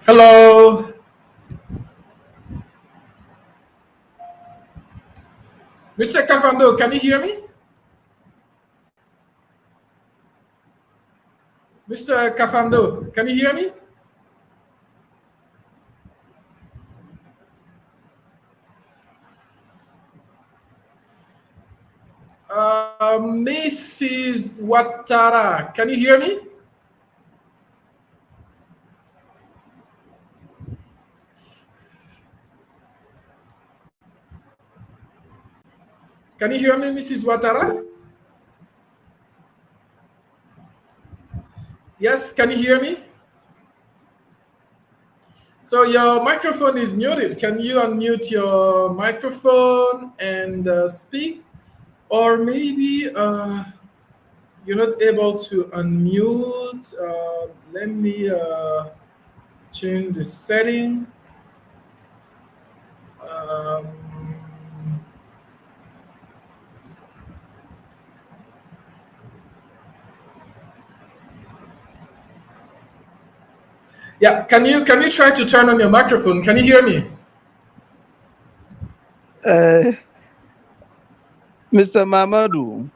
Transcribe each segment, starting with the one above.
Hello, Mr. Kafando, can you hear me? Mr. Kafando, can you hear me? Mrs. Watara, can you hear me? Can you hear me, Mrs. Watara? Yes, can you hear me? So your microphone is muted. Can you unmute your microphone and speak? Or maybe you're not able to unmute. Let me change the setting. Um, yeah, can you try to turn on your microphone? Can you hear me? Mr. Mamadou,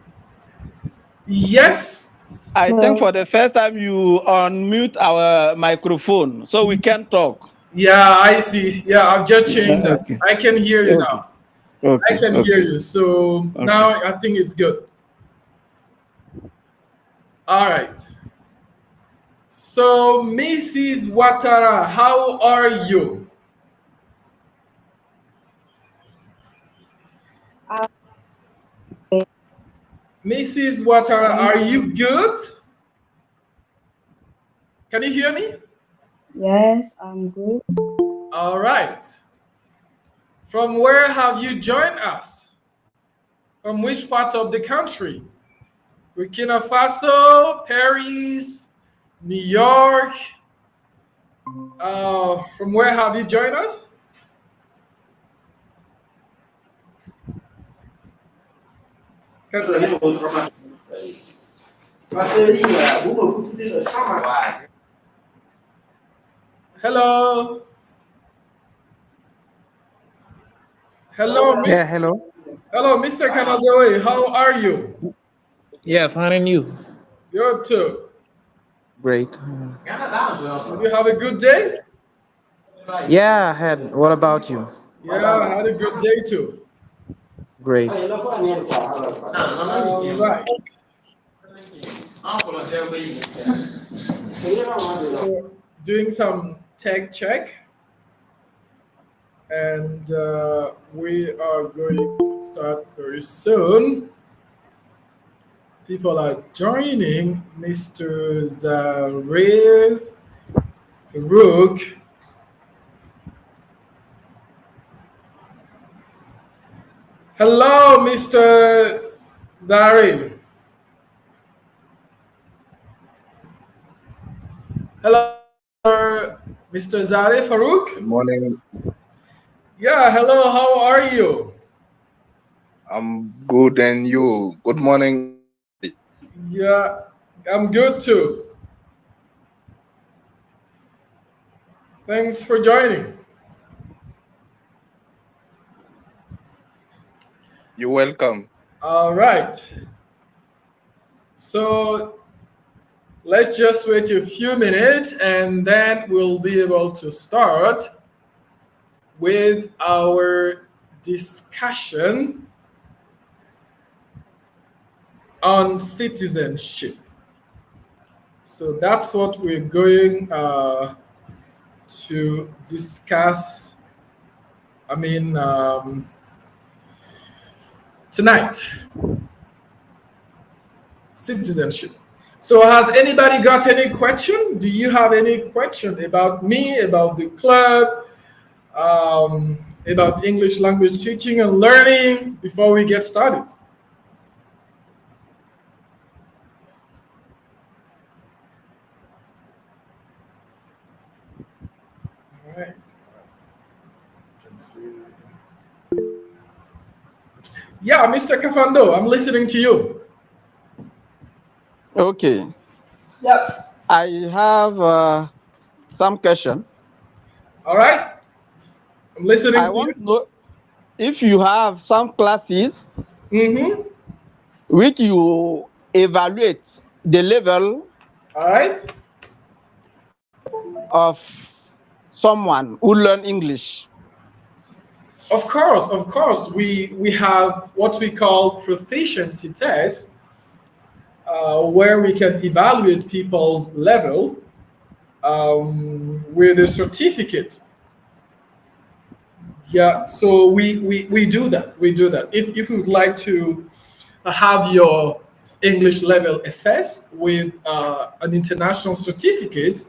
Yes. I think for the first time you unmute our microphone so we can talk. Yeah, I see. Yeah, I've just changed that. Okay. I can hear you Okay. now. I Okay. can hear Okay. you. So Okay. now I think it's good. All right. So, Mrs. Watara, how are you? Mrs. Watara, are you good? Can you hear me? Yes, I'm good. All right. From where have you joined us? From which part of the country? Burkina Faso, Paris, New York. From where have you joined us? Hello. Hello, Yeah, Mr. hello. Hello, Mr. Kanazawe. How are you? Yeah, fine and you? You too. Great. Did you have a good day? Yeah, I had. What about you? Yeah, I had a good day too. Great. All right. So, doing some tech check, and we are going to start very soon. People are joining. Mr. Zarif Farouk. Hello, Mr. Zarif. Hello, Mr. Zarif Farouk. Good morning. Yeah, hello, how are you? I'm good, and you? Good morning. Yeah, I'm good too. Thanks for joining. You're welcome. All right. So let's just wait a few minutes and then we'll be able to start with our discussion on citizenship. So that's what we're going to discuss. I mean, tonight, citizenship. So, has anybody got any question? Do you have any question about me, about the club, about English language teaching and learning before we get started? All right. Can see. Yeah, Mr. Kafando, I'm listening to you. Okay. Yep. I have some question. All right, I'm listening I to you. want to know if you have some classes Mm-hmm. which you evaluate the level All right. of someone who learn English. Of course, we have what we call proficiency tests, where we can evaluate people's level with a certificate. Yeah, so we do that. We do that. If you would like to have your English level assessed with an international certificate,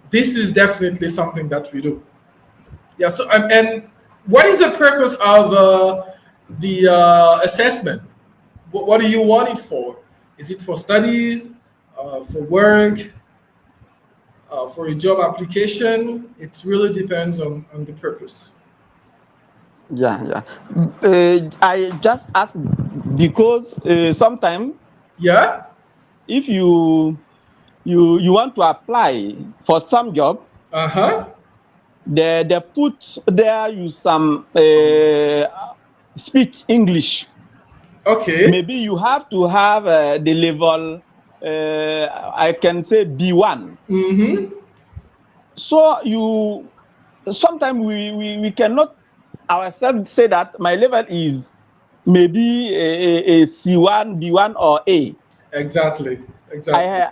this is definitely something that we do. Yeah. So and what is the purpose of the assessment? What do you want it for? Is it for studies, for work, for a job application? It really depends on the purpose. Yeah, yeah. I just ask because sometimes Yeah. if you want to apply for some job, Uh huh. they put there you some speak English. Okay. Maybe you have to have the level I can say B1. Mm-hmm. So you sometimes we cannot ourselves say that my level is maybe a C1, B1 or A. Exactly. Exactly. I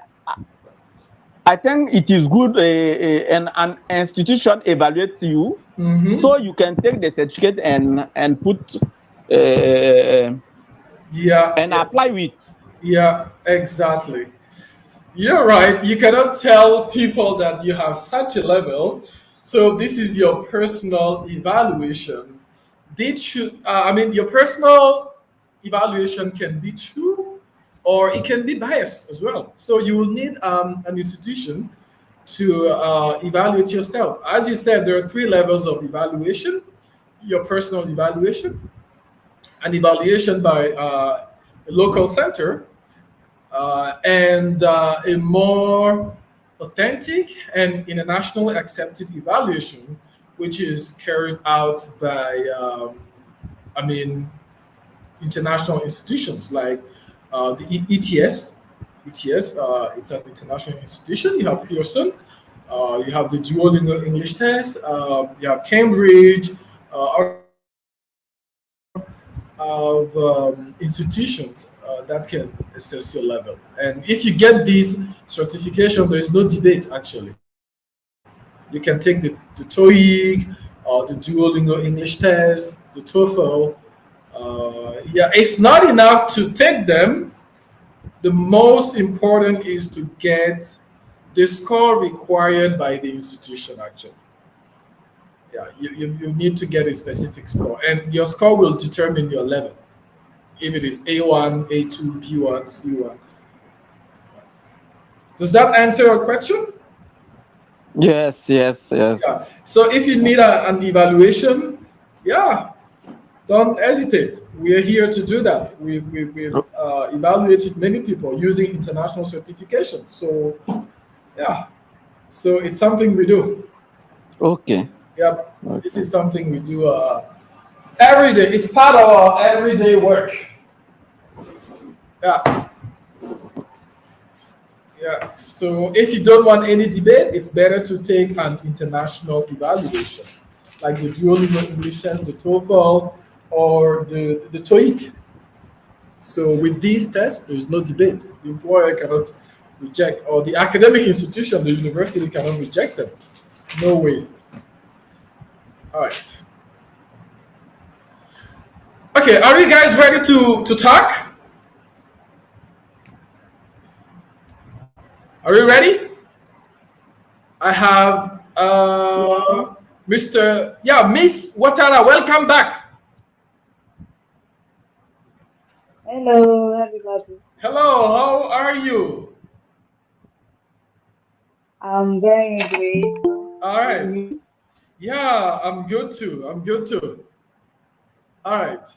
I think it is good an institution evaluate you Mm-hmm. so you can take the certificate and put uh, Yeah. and Yeah. apply with. Yeah. Exactly. You're right. You cannot tell people that you have such a level. So this is your personal evaluation. Did you? I mean, your personal evaluation can be true, or it can be biased as well. So you will need an institution to evaluate yourself. As you said, there are three levels of evaluation: your personal evaluation, an evaluation by a local center, and a more authentic and internationally accepted evaluation, which is carried out by, I mean, international institutions like the ETS. ETS, it's an international institution. You have Pearson, you have the Duolingo English test, you have Cambridge, of institutions that can assess your level. And if you get this certification, there is no debate actually. You can take the TOEIC or the Duolingo English test, the TOEFL. Yeah, it's not enough to take them. The most important is to get the score required by the institution actually. Yeah, you need to get a specific score, and your score will determine your level. If it is A1, A2, B1, C1. Does that answer your question? Yes, yes, yes. Yeah. So if you need an evaluation, yeah, don't hesitate. We are here to do that. We've evaluated many people using international certification. So, yeah, so it's something we do. Okay, Yep. This okay. is something we do every day. It's part of our everyday work. Yeah. Yeah. So if you don't want any debate, it's better to take an international evaluation, like the Duolingo English test, the TOEFL, or the TOEIC. So with these tests, there's no debate. The employer cannot reject, or the academic institution, the university cannot reject them. No way. All right. Okay. Are you guys ready to talk? Are you ready? I have Yeah. Mr. Yeah, Miss Watara. Welcome back. Hello, everybody. Hello, how are you? I'm very great. All And right. you? Yeah, I'm good too. I'm good too. All right.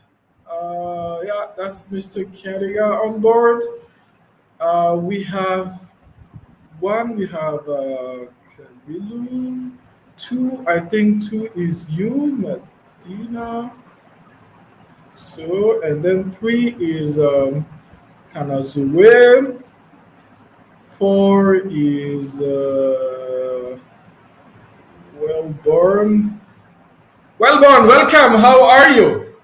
Yeah, that's Mr. Kadiga on board. We have one. We have Kamilu. Two, I think two is you, Medina. So, and then three is Kanazue. Four is Wellborn. Wellborn, welcome. How are you?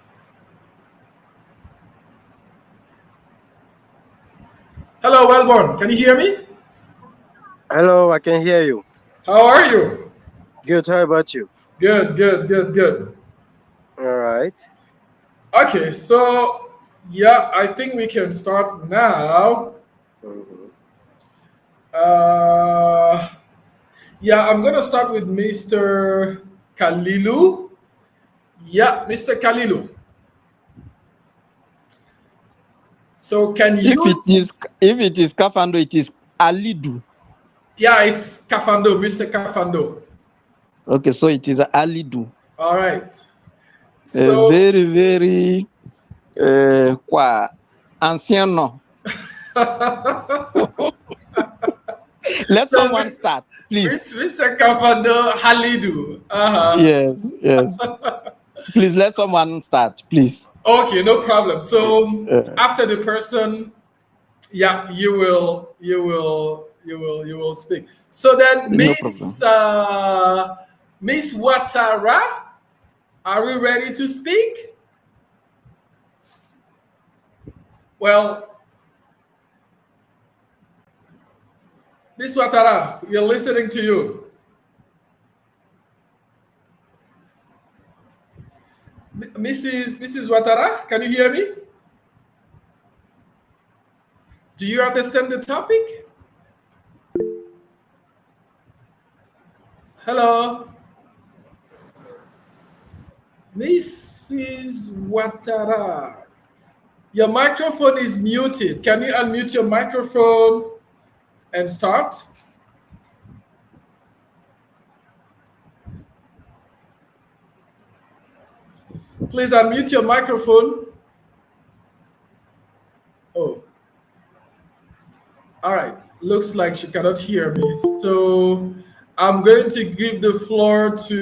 Hello, Wellborn. Can you hear me? Hello, I can hear you. How are you? Good. How about you? Good, good, good, good. All right. Okay, so yeah, I think we can start now. Mhm. Uh, yeah, I'm gonna start with Mr. Kalilu. Yeah, Mr. Kalilu. So can If you? it is Kafando, it is Alidu. Yeah, it's Kafando, Mr. Kafando. Okay, so it is Alidu. All right. A So very, very ancien nom. Let so someone start, please. Mr. Kafando Halidu. Uh-huh. Yes. Please let someone start, please. Okay, no problem. So Uh, after the person, yeah, you will speak. So then, no problem. Miss Watara, are we ready to speak? Well, Miss Watara, we're listening to you. Mrs. Watara, can you hear me? Do you understand the topic? Hello, Mrs. Watara. Your microphone is muted. Can you unmute your microphone and start? Please unmute your microphone. Oh, all right. Looks like she cannot hear me. So I'm going to give the floor to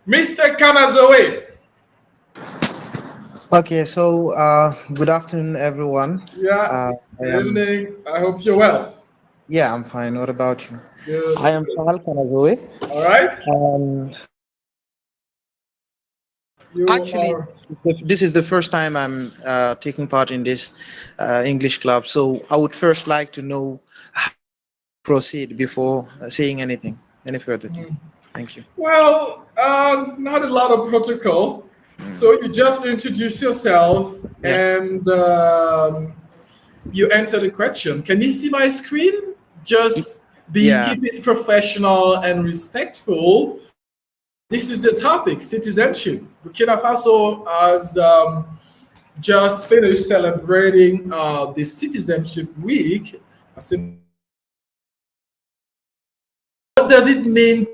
Mr. Kanazoe. Okay, so good afternoon, everyone. Yeah, I good am, evening. I hope you're well. yeah, I'm fine. What about you? Good. I am Sahal Kanazoe. All right. Um, You Actually, are. this is the first time I'm taking part in this English club. So I would first like to know how to proceed before saying anything, any further thing. Thank you. Well, not a lot of protocol. So you just introduce yourself Yeah. and you answer the question. Can you see my screen? Just Yeah. keep it professional and respectful. This is the topic: citizenship. Burkina Faso has just finished celebrating the Citizenship Week. I said, what does it mean?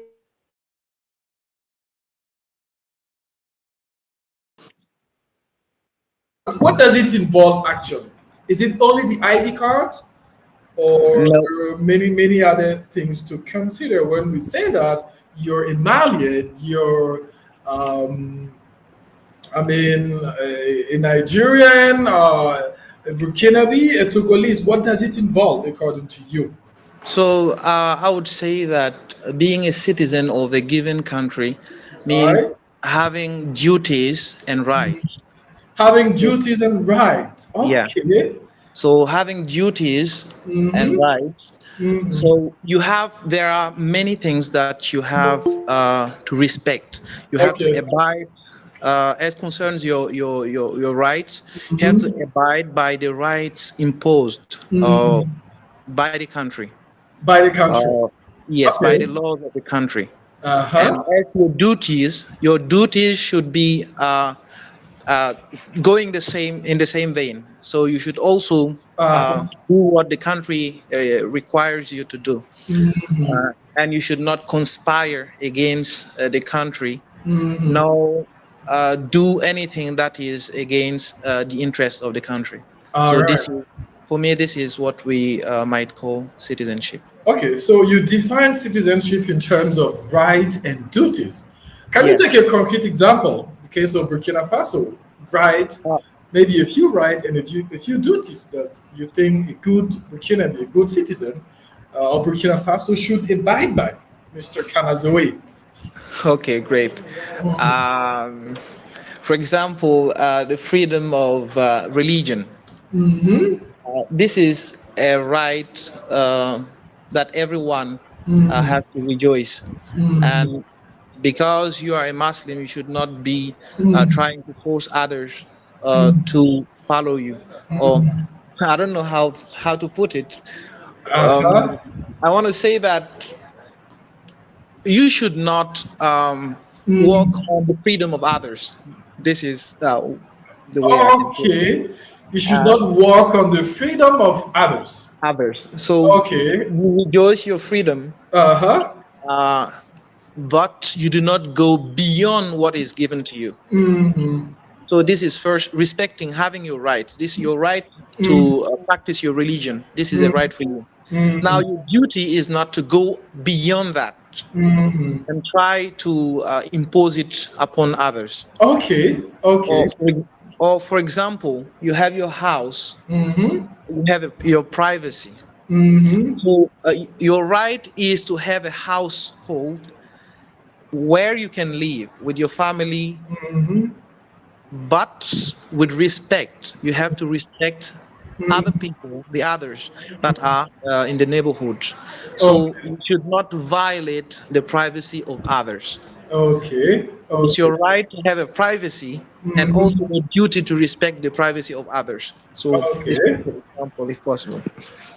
What does it involve actually? Is it only the ID card, or No. there are many other things to consider when we say that you're a Malian, you're a Nigerian, a Burkinabe, a Togolese? What does it involve according to you? So I would say that being a citizen of a given country All means right, having duties and rights. having duties and rights. Yeah. Okay. So having duties and Mm-hmm. rights. Mm-hmm. So there are many things that you have to respect. You have to Okay. abide as concerns your rights. You have to Mm-hmm. abide by the rights imposed Mm-hmm. by the country. By the country. Uh, yes, by the Okay. laws of the country. And Uh-huh. as your duties should be uh, going the same in the same vein. So you should also Uh-huh. do what the country requires you to do, Mm-hmm. and you should not conspire against the country. Mm-hmm. No, do anything that is against the interest of the country. All So right. for me, this is what we might call citizenship. Okay, so you define citizenship in terms of rights and duties. Can you Yes. take a concrete example? The case of Burkina Faso, right? Uh, Maybe a few rights and a few duties that you think a good Burkinabe, a good citizen of Burkina Faso should abide by, Mr. Kanazoe. okay, great. Um, for example, the freedom of religion. Mm-hmm. This is a right that everyone Mm-hmm. has to rejoice. Mm-hmm. And because you are a Muslim, you should not be trying to force others to follow you. Or I don't know how to put it. Uh-huh. I want to say that you should not walk Mm. on the freedom of others. This is the way I can put it. Okay. You should Uh, not walk on the freedom of others. others. So Okay. you rejoice your freedom, Uh-huh. uh, but you do not go beyond what is given to you. Mm-hmm. So this is first respecting, having your rights. This your right Mm-hmm. to practice your religion. This is a right for you. Now Mm-hmm. your duty is not to go beyond that Mm-hmm. and try to impose it upon others. Okay. Or Okay. for example, you have your house, Mm-hmm. you have your privacy. Mm-hmm. So your right is to have a household where you can live with your family, Mm-hmm. but with respect. You have to respect other people, the others that are in the neighborhood. So Okay. you should not violate the privacy of others. Okay. It's Okay. your right to have a privacy and also Mm-hmm. a duty to respect the privacy of others. So this is Okay. an example, if possible.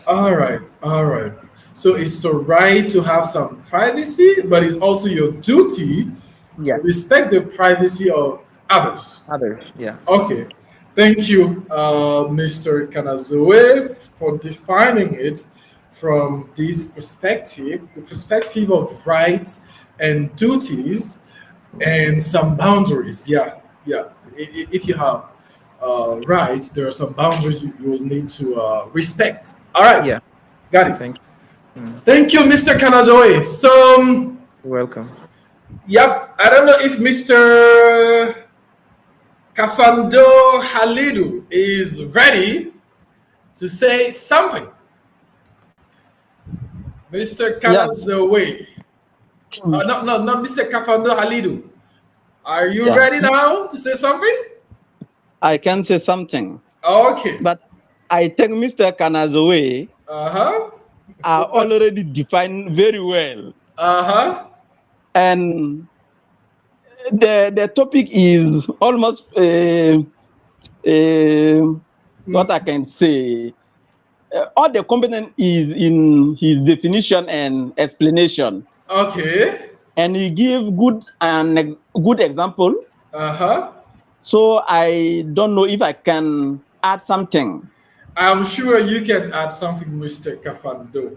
All right. All right. So it's a right to have some privacy, but it's also your duty to Yeah, respect the privacy of others. others. Yeah. Okay. Thank you, Mr. Kanazoe, for defining it from this perspective, the perspective of rights and duties and some boundaries. Yeah, yeah. If you have rights, there are some boundaries you will need to respect. All right, Yeah. got it. Thank you. Thank you, Mr. Kanazoe. So, You're welcome. yep, I don't know if Mr. Kafando Halidu is ready to say something. Mr. Yes. Kanazoe. No, no, not Mr. Kafando Halidu. Are you Yeah. ready now to say something? I can say something, Okay. but I think Mr. Kanazoe Uh-huh. are already defined very well. Uh-huh. And the topic is almost what I can say. All the component is in his definition and explanation, Okay. and he give good example. Uh-huh. So I don't know if I can add something. I'm sure you can add something, Mr. Kafando.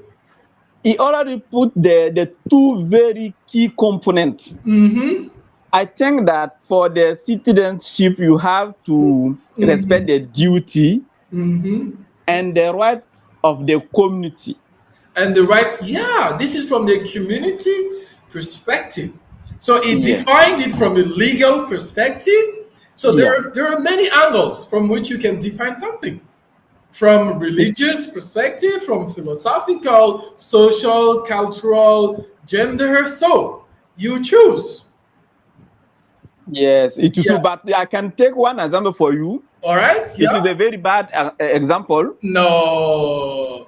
He already put the two very key components. Mm-hmm. I think that for the citizenship, you have to respect the duty Mm-hmm. and the rights of the community. And the right, yeah, this is from the community perspective. So it Yeah, defined it from a legal perspective. So yeah. there are many angles from which you can define something. From It, religious perspective, from philosophical, social, cultural, gender. So you choose. yes, it is true. Yeah. But I can take one example for you. All right. It is Yeah. a very bad example. No.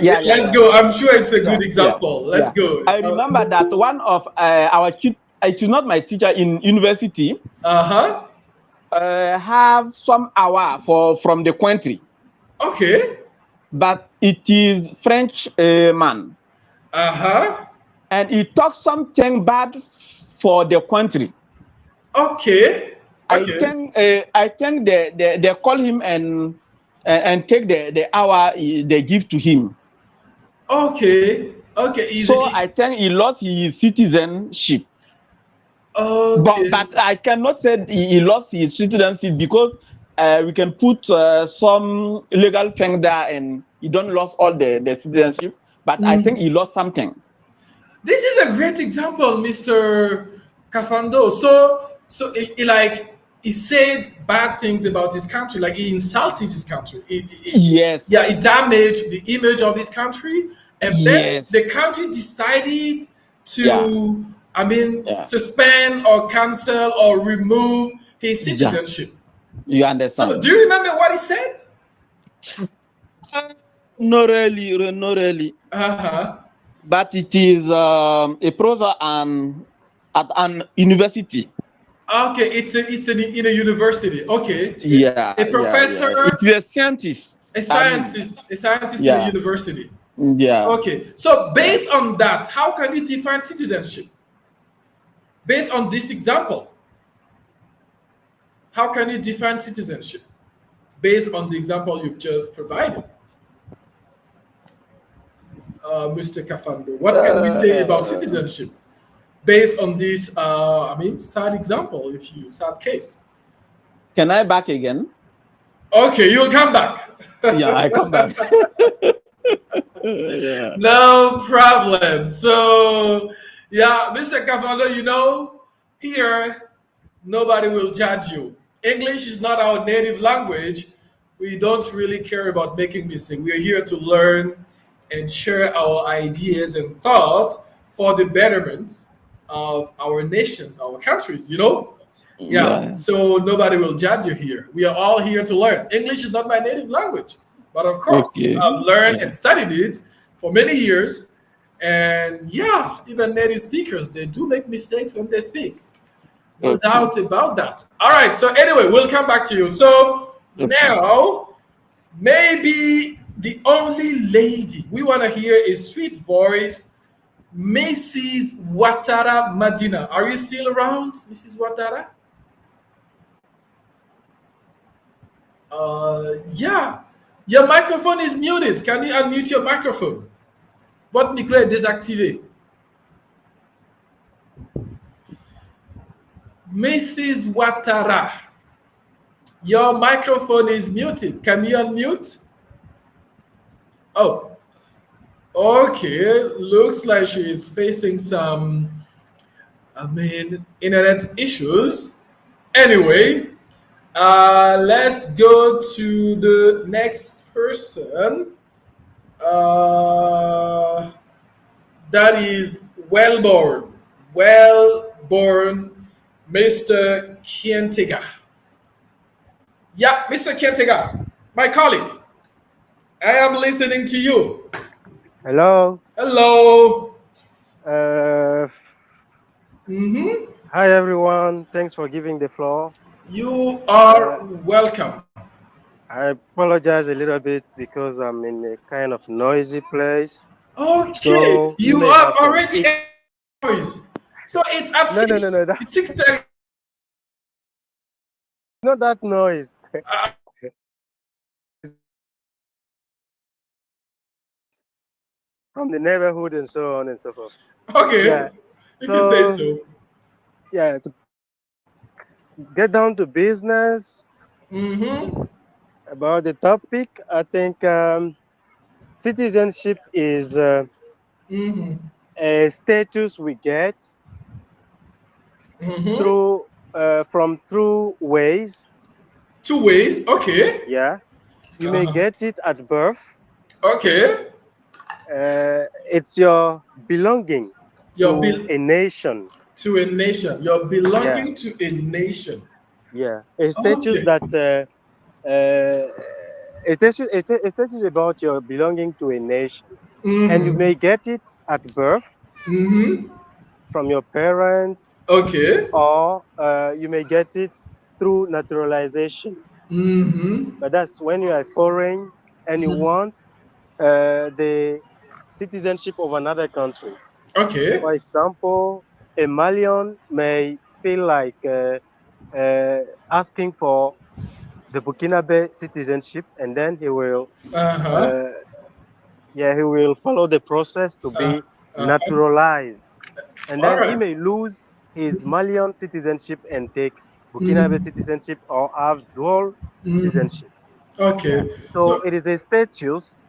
Yeah. Let's go. I'm sure it's a Yeah, good yeah, example. Let's yeah. go. I remember that one of it is not my teacher in university, Uh-huh. have some hour from the country, Okay. but it is French man, Uh-huh. and he talks something bad for the country. Okay. Okay. I think they call him and take the hour they give to him. Okay. Okay. So I think he lost his citizenship. Okay. But I cannot say he lost his citizenship because we can put some legal thing there and he don't lost all the citizenship. but I think he lost something. This is a great example, Mr. Kafando. So he said bad things about his country, like he insulted his country. Yes. Yeah, it damaged the image of his country, and then Yes. the country decided to, Yeah. suspend or cancel or remove his citizenship. You understand? So, do you remember what he said? Not really. But it is a professor at an university. Okay, it's in a university. Okay, a professor, It's a scientist. a scientist in a university. Yeah. Okay, so based on that, how can you define citizenship? Based on this example, how can you define citizenship? Based on the example you've just provided, Mr. Kafando, what can we say about citizenship based on this? Sad example. If you sad case. Can I back again? Okay, you'll come back. Yeah, I come back. No problem. So, yeah, Mr. Kafando, here nobody will judge you. English is not our native language. We don't really care about making mistakes. We are here to learn and share our ideas and thoughts for the betterment of our nations, our countries, Yeah, so nobody will judge you here. We are all here to learn. English is not my native language, but of course, I've learned and studied it for many years. And yeah, even native speakers, they do make mistakes when they speak. No doubt about that. All right, so anyway, we'll come back to you. So now, maybe the only lady we want to hear a sweet voice, Mrs. Watara Madina. Are you still around, Mrs. Watara? Yeah. Your microphone is muted. Can you unmute your microphone? Votre micro est désactivé. Mrs. Watara, your microphone is muted. Can you unmute? Oh, okay. Looks like she is facing some, internet issues. Anyway, let's go to the next person. That is Wellborn, Mr. Kientega. Yeah, Mr. Kientega, my colleague. I am listening to you. Hello. Hello. Hi, everyone. Thanks for giving the floor. You are welcome. I apologize a little bit because I'm in a kind of noisy place. Okay, so you are already noise. So it's at No. It's 6:30. Not that noise. From the neighborhood and so on and so forth. Okay. Yeah. If you say so. Yeah. To get down to business about the topic, I think citizenship is a status we get from two ways. 2 ways, okay. Yeah. You may get it at birth. Okay. It's your belonging to a nation. To a nation. You're belonging to a nation. Yeah. A status that a status about your belonging to a nation. And you may get it at birth from your parents. Okay. Or you may get it through naturalization. But that's when you are foreign and you want the citizenship of another country. Okay. For example, a Malian may feel like asking for the Burkinabe citizenship, and then he will he will follow the process to be naturalized. And then he may lose his Malian citizenship and take Burkinabe citizenship or have dual citizenships. Okay. So it is a status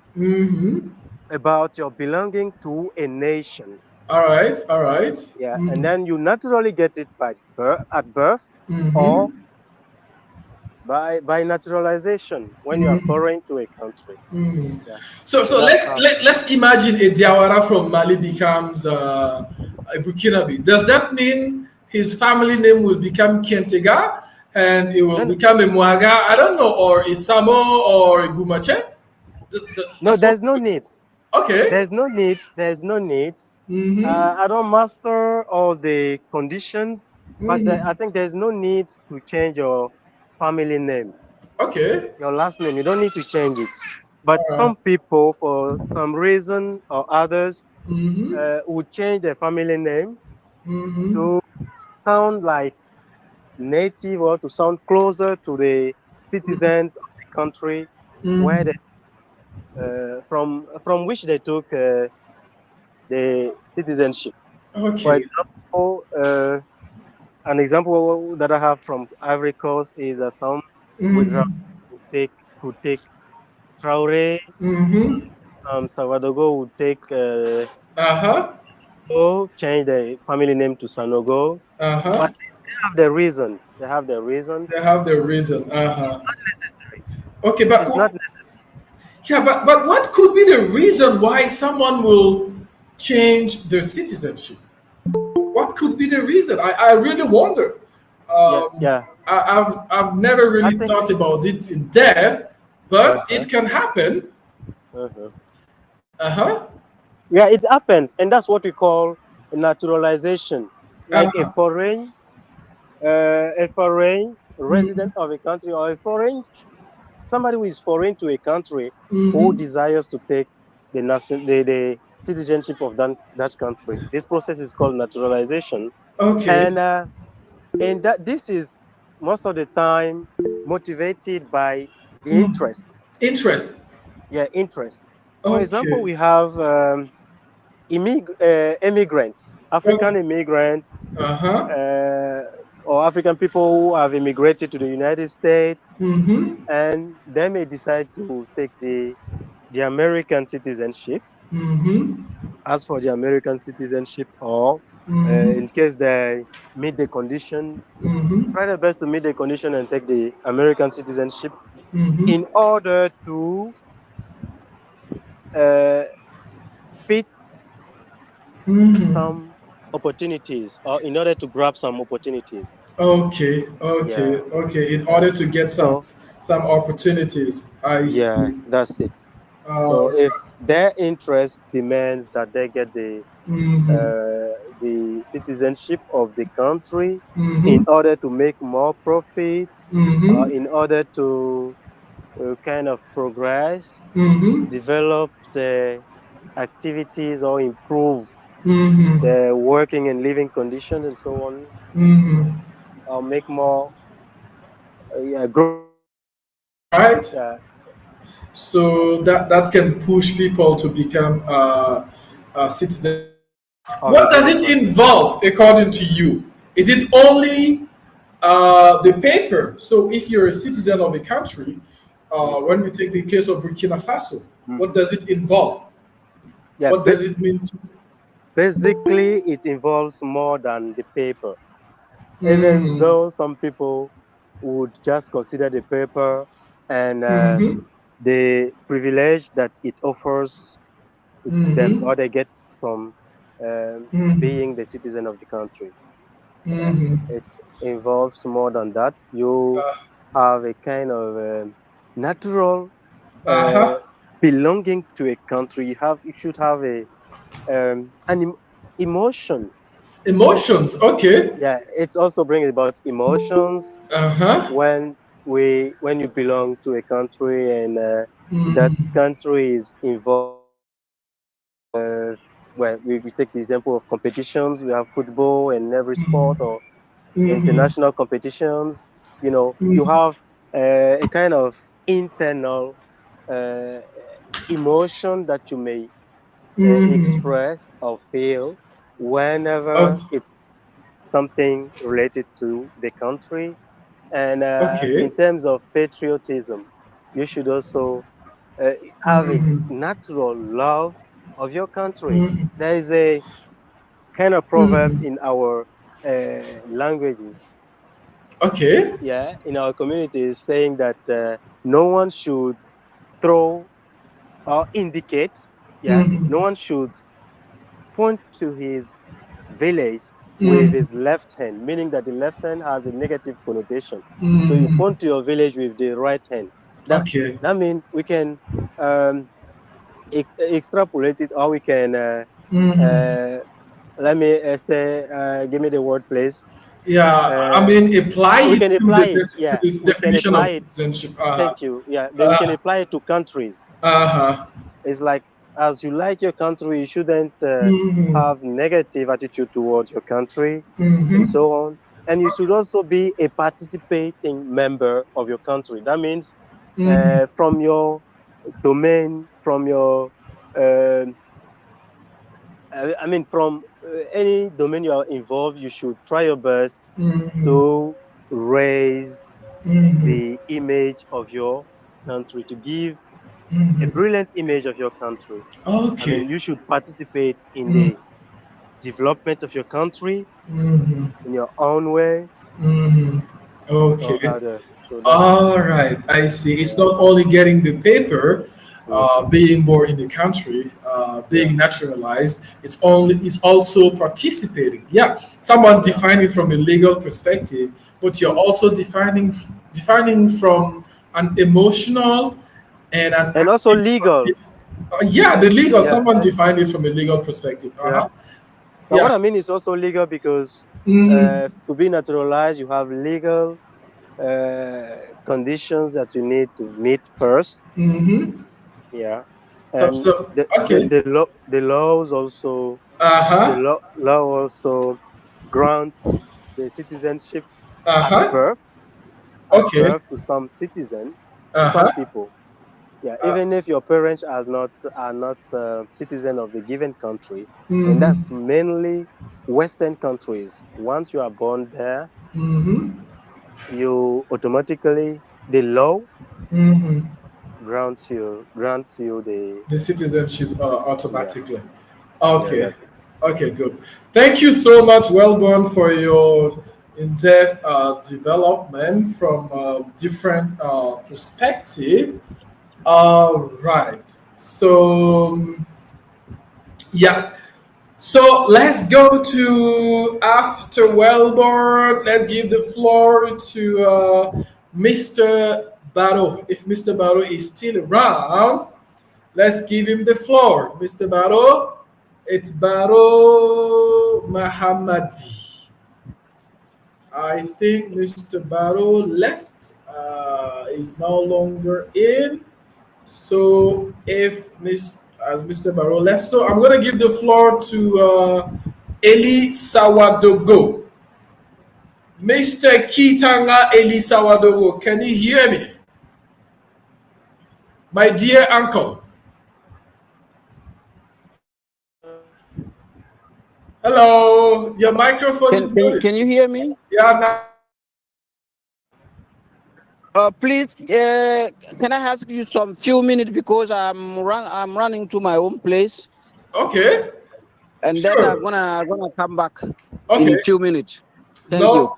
about your belonging to a nation. All right, all right. Yeah, and Mm-hmm. then you naturally get it at birth or Mm-hmm. by naturalization when you are Mm-hmm. foreign to a country. Mm-hmm. Yeah, So, so so that's let's how. let's imagine a Diawara from Mali becomes a Burkinabe. Does that mean his family name will become Kentega and it will No, no, become a Muaga? I don't know, or a Samo or a Gumache? no, That's what. there's no need. Okay. There's no need. There's no need. Mm-hmm. I don't master all the conditions, but I Mm-hmm. think there's no need to change your family name, Okay. your last name. You don't need to change it. But All right. some people, for some reason or others, Mm-hmm. would change their family name Mm-hmm. to sound like native or to sound closer to the citizens of the country where Mm-hmm. they, from which they took the citizenship. For Okay. example, an example that I have from Ivory Coast is some wizard Mm-hmm. would take Traore, Mm-hmm. Salvadogo would take Uh-huh. change the family name to Sanogo, but Uh-huh. they have their reasons. They have their reasons. They have the reason. Uh-huh. Okay, but It's not necessary. yeah, but what could be the reason why someone will change their citizenship? What could be the reason? I really wonder. Yeah, Um, yeah. I've never I really think. thought about it in depth, but Uh-huh, it can happen. uh-huh. Uh huh. Yeah, it happens, and that's what we call naturalization. Uh Like huh. a foreign Mm-hmm. resident of a country or a foreign somebody who is foreign to a country who Mm-hmm. desires to take the citizenship of that country. This process is called naturalization, Okay. and that this is most of the time motivated by the Mm. interest. Interest. Yeah, interest. For example, Okay. we have immigrants, African Okay. immigrants, Uh huh. uh, or African people who have immigrated to the United States, Mm-hmm. and they may decide to take the American citizenship. Mm-hmm. As for the American citizenship, or Mm-hmm. in case they meet the condition, Mm-hmm. try their best to meet the condition and take the American citizenship Mm-hmm. in order to uh, fit Mm-hmm. some opportunities, or in order to grab some opportunities. Okay, okay, Yeah, okay. In yeah. order to get So some opportunities, I yeah, see. that's it. Uh, So if their interest demands that they get mm-hmm, the citizenship of the country in mm-hmm, order to make more profit, mm-hmm, in order to kind of progress, mm-hmm, develop the activities or improve mm-hmm, the working and living conditions and so on, mm-hmm. or make more, yeah, grow. All right. Yeah, So that can push people to become citizens. of a What does given it country. involve, according to you? Is it only the paper? So if you're a citizen of a country, Mhm, when we take the case of Burkina Faso, what mhm. does it involve? Yeah, What does it mean to? basically, it involves more than the paper. Even Mm, though some people would just consider the paper and mm-hmm, the privilege that it offers to them mm-hmm, or they get from mm-hmm, being the citizen of the country. Uh, mm-hmm. it involves more than that. You Uh, have a kind of natural uh, uh-huh. belonging to a country. You should have emotion. Emotions. Okay. Yeah, it also brings about emotions Uh-huh. when you belong to a country and that Mm-hmm, country is involved. Well, we take the example of competitions. We have football and every sport or mm-hmm, international competitions. You mm-hmm, have a kind of internal uh, emotion that you may mm-hmm. express or feel whenever Oh, it's something related to the country. And in okay. terms of patriotism, you should also have a natural love of your country. There is a kind of proverb in our languages. Okay. Yeah, in our communities, saying that no one should throw or indicate. Yeah, no one should point to his village with his left hand, meaning that the left hand has a negative connotation. So you point to your village with the right hand. Okay. That means we can extrapolate it, or we can let me say, give me the word, please. Yeah, I mean, apply We it can to apply the it. to Yeah, this we can definition of apply it. citizenship. Thank you. Yeah, then we can apply it to countries. It's like, as you like your country, you shouldn't have negative attitude towards your country, and so on. And you should also be a participating member of your country. That means from your domain, from your I mean, from any domain you are involved, you should try your best to raise the image of your country, to give a brilliant image of your country. I Okay. mean, you should participate in the development of your country in your own way. So, Okay. so that's All right, I see. It's not only getting the paper, being born in the country, yeah, being naturalized. It's also participating. Yeah, someone yeah, defining from a legal perspective, but you're also defining from an emotional and an and also active. legal. Yeah, the legal. Yeah, Someone defined it from a legal perspective. yeah. Now, Yeah. what I mean is also legal because to be naturalized, you have legal conditions that you need to meet first. Yeah, and So okay. the laws also Uh-huh. law also grants the citizenship at Uh-huh. birth Okay. to some citizens, to some Uh-huh. people. Yeah, even if your parents are not citizen of the given country, and Mm-hmm. that's mainly Western countries. Once you are born there, Mm-hmm. you automatically, the law Mm-hmm. grants you the, The citizenship yeah, automatically. yeah, Okay. that's it. Okay, good. Thank you so much, Wellborn, for your in-depth development from different perspective. All right. So, yeah. So let's go to after Wellborn. Let's give the floor to Mr. Barrow. If Mr. Barrow is still around, let's give him the floor. Mr. Barrow, it's Barrow Mahamadi. I think Mr. Barrow left, is no longer in. So if as Mr. Barrow left, so I'm gonna give the floor to Eli Sawadogo. Mr. Kitanga Eli Sawadogo, can you hear me? My dear uncle. Hello, your microphone is muted. Can you hear me? Yeah, now. Please, can I ask you some few minutes because I'm running to my own place, Okay, and then I'm sure. gonna come back Okay, in few minutes. Thank you. no,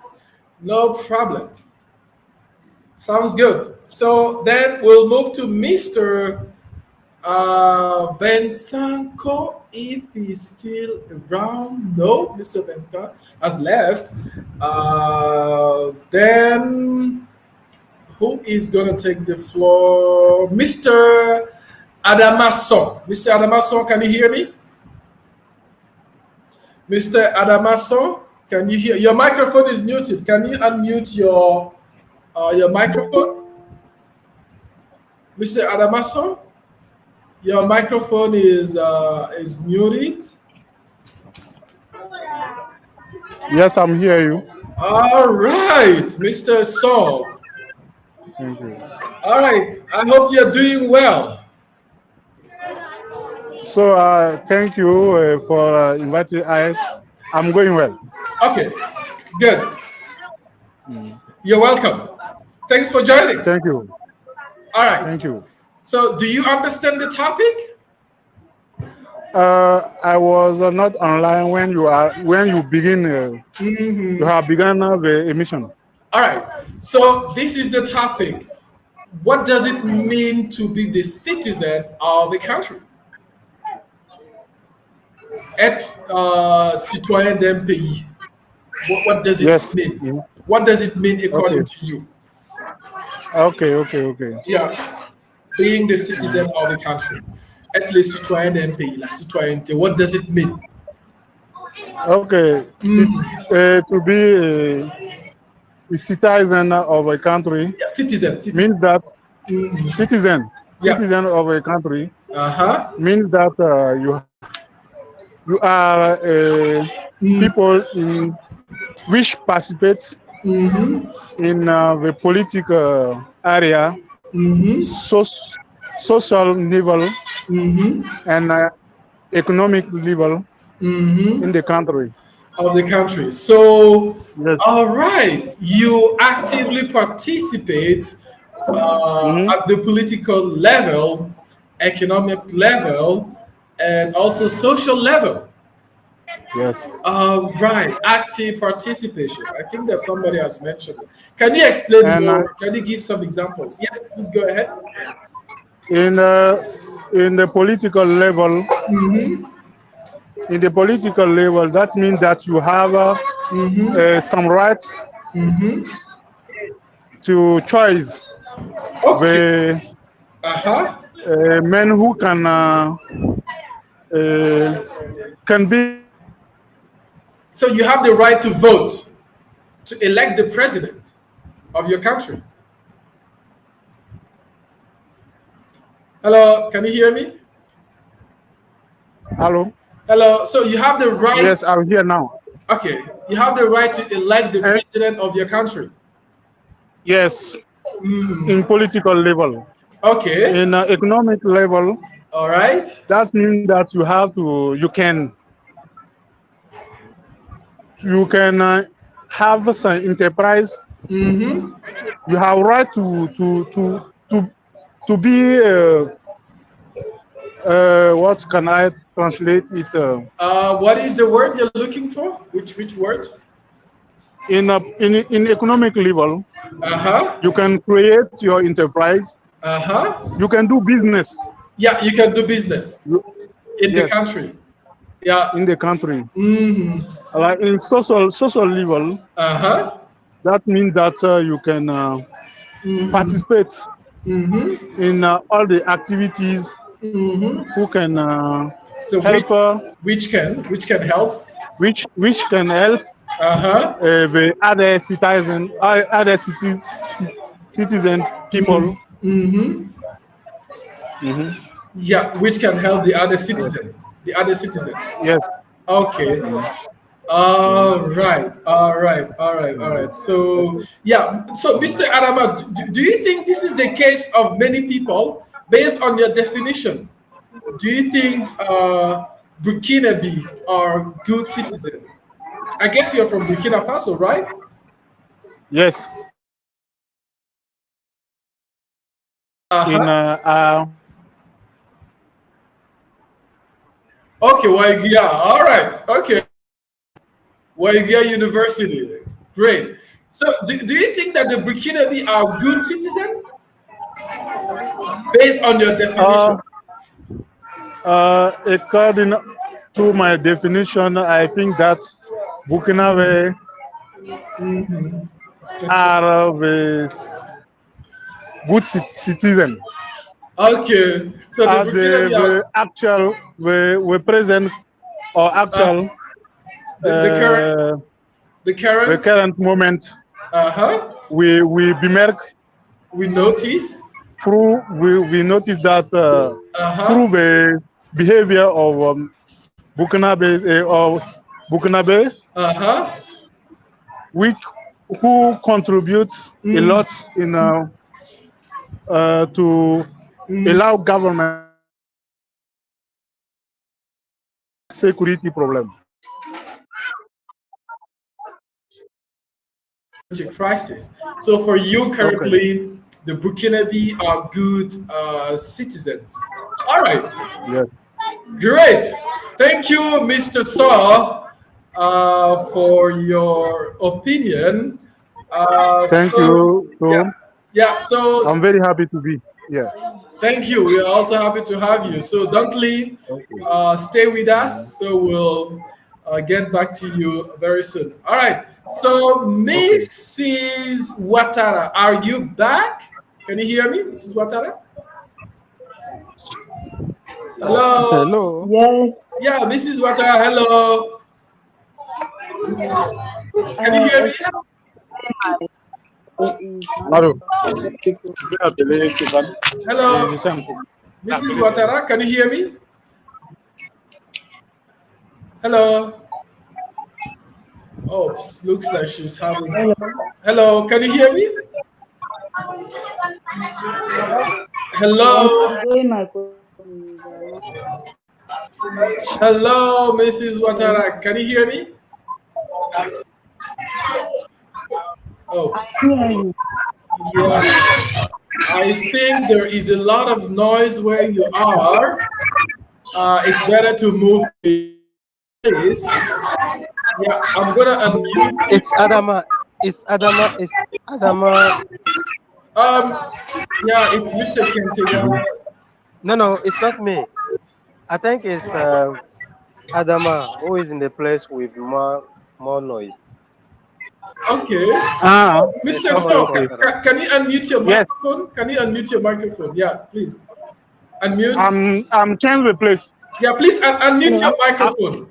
no problem. Sounds good. So then we'll move to Mr. Vensanko, if he's still around. No, Mr. Venka has left. Then who is gonna take the floor? Mr. Adamason. Mr. Adamason, can you hear me? Mr. Adamason, can you hear? Your microphone is muted. Can you unmute your microphone? Mr. Adamason, your microphone is muted. Yes, I'm here. You. All right, Mr. Song. Thank you. All right, I hope you're doing well. So, thank you for inviting us. I'm going well. Okay, good. You're welcome. Thanks for joining. Thank you. All right. Thank you. So, do you understand the topic? I was not online when you begin. You have begun the emission. All right. So, this is the topic. What does it mean to be the citizen of a country? Être citoyen d'un pays. What does it Yes. mean? What does it mean Okay. according to you? Okay. Yeah, being the citizen of a country. Être le citoyen d'un pays, la citoyenneté. What does it mean? Okay. To be a citizen of a country Yeah, citizen. means that citizen Yeah. of a country Uh-huh. means that you are people in which participate in the political area, so, social level, and economic level in the country. Of the country. So, Yes. all right, you actively participate at the political level, economic level, and also social level. Yes. Right, active participation. I think that somebody has mentioned it. Can you explain And more? Can you give some examples? Yes, please go ahead. in the political level, that means that you have some rights to choose Okay. the Uh-huh. men who can be. So you have the right to vote to elect the president of your country. Hello, can you hear me? Hello. Hello. So you have the right. Yes, I'm here now. Okay, you have the right to elect the president of your country. Yes, in political level. Okay. In economic level, all right. That means that you can have some enterprise. You have right to be what can I translate it? What is the word you're looking for? Which word? In economic level, Uh-huh. you can create your enterprise. Uh-huh. You can do business. Yeah, you can do business in the country. Yeah. In the country. Like in social level. Uh-huh. That means that you can participate in all the activities who can so help. Which can help? Which can help the other citizen people. Yeah, which can help the other citizen. Yes. The other citizen. Yes. Okay. All right. So yeah. So Mr. Adama, do you think this is the case of many people based on your definition? Do you think Burkinabe are good citizens? I guess you're from Burkina Faso, right? Yes. In okay, Waigia. All right. Okay. Waigia University. Great. So, do you think that the Burkinabe are good citizens based on your definition? According to my definition, I think that Burkinabe are good citizen. Okay, so the Burkinabe are actual, we present or actual the current moment. We bemerk. We notice. We notice that through the behavior of Burkinabe, who contributes a lot in to allow government security problem. Crisis. So for you currently, the Burkinabe are good citizens. All right, Yes. great. Thank you, Mr. Saw, for your opinion. Thank So, you. yeah, So yeah. So, I'm very happy to be. Yeah. thank you. We are also happy to have you. So, don't leave. Okay. Stay with us. So, we'll get back to you very soon. All right. So, Okay. Mrs. Watara, are you back? Can you hear me, Mrs. Watara? Hello. Hello. Yes. Yeah, Mrs. Watara. Hello. Can you hear me? Except is not Maru. people. Hello, Mrs. Watara. Can you hear me? Hello. Oh, looks like she's having. Hello. Hello, can you hear me? Yes, Hello. I'm doing my phone. Hello, Mrs. Hello. Watara. Can you hear me? I Oops. can hear you. Yeah, I think there is a lot of noise where you are. It's better to move to a place. Yeah, I'm gonna unmute you. It's Adama. It's Adama. It's Adama. Um, yeah, it's Mr. Kentega. No, it's not me. I think it's Adama who is in the place with more noise. Okay. Ah. Mr. Someone Okay. So, Okay. can you unmute your Yes. microphone? Can you unmute your microphone? Yeah, please. Unmute. I'm changing the place. Yeah, please unmute Hello. your microphone.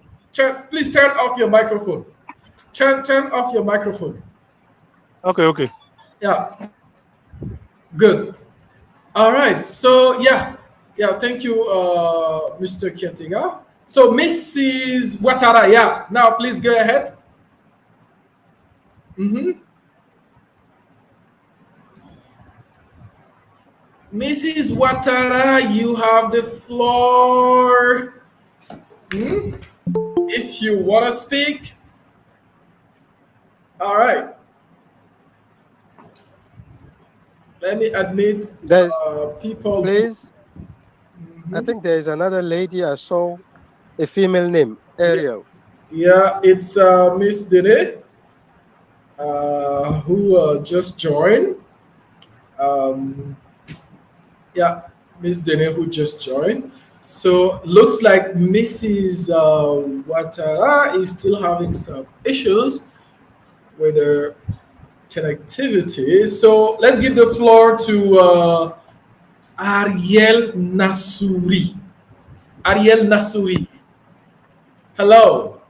Please turn off your microphone. Turn off your microphone. Okay. Okay. Yeah, good. All right. So yeah. Thank you, Mr. Kietiga. So Mrs. Watara, yeah. Now please go ahead. Mm-hmm. Mrs. Watara, you have the floor. Hmm? If you want to speak, all right. Let me admit There's, people. please. I Mhm. think there is another lady I saw, a female name, Yeah, Ariel. yeah, it's Miss Dene who just joined. Um, yeah, Miss Dene who just joined. So looks like Mrs. Watara is still having some issues with her connectivity. So let's give the floor to Ariel Nasuri. Ariel Nasuri. Hello.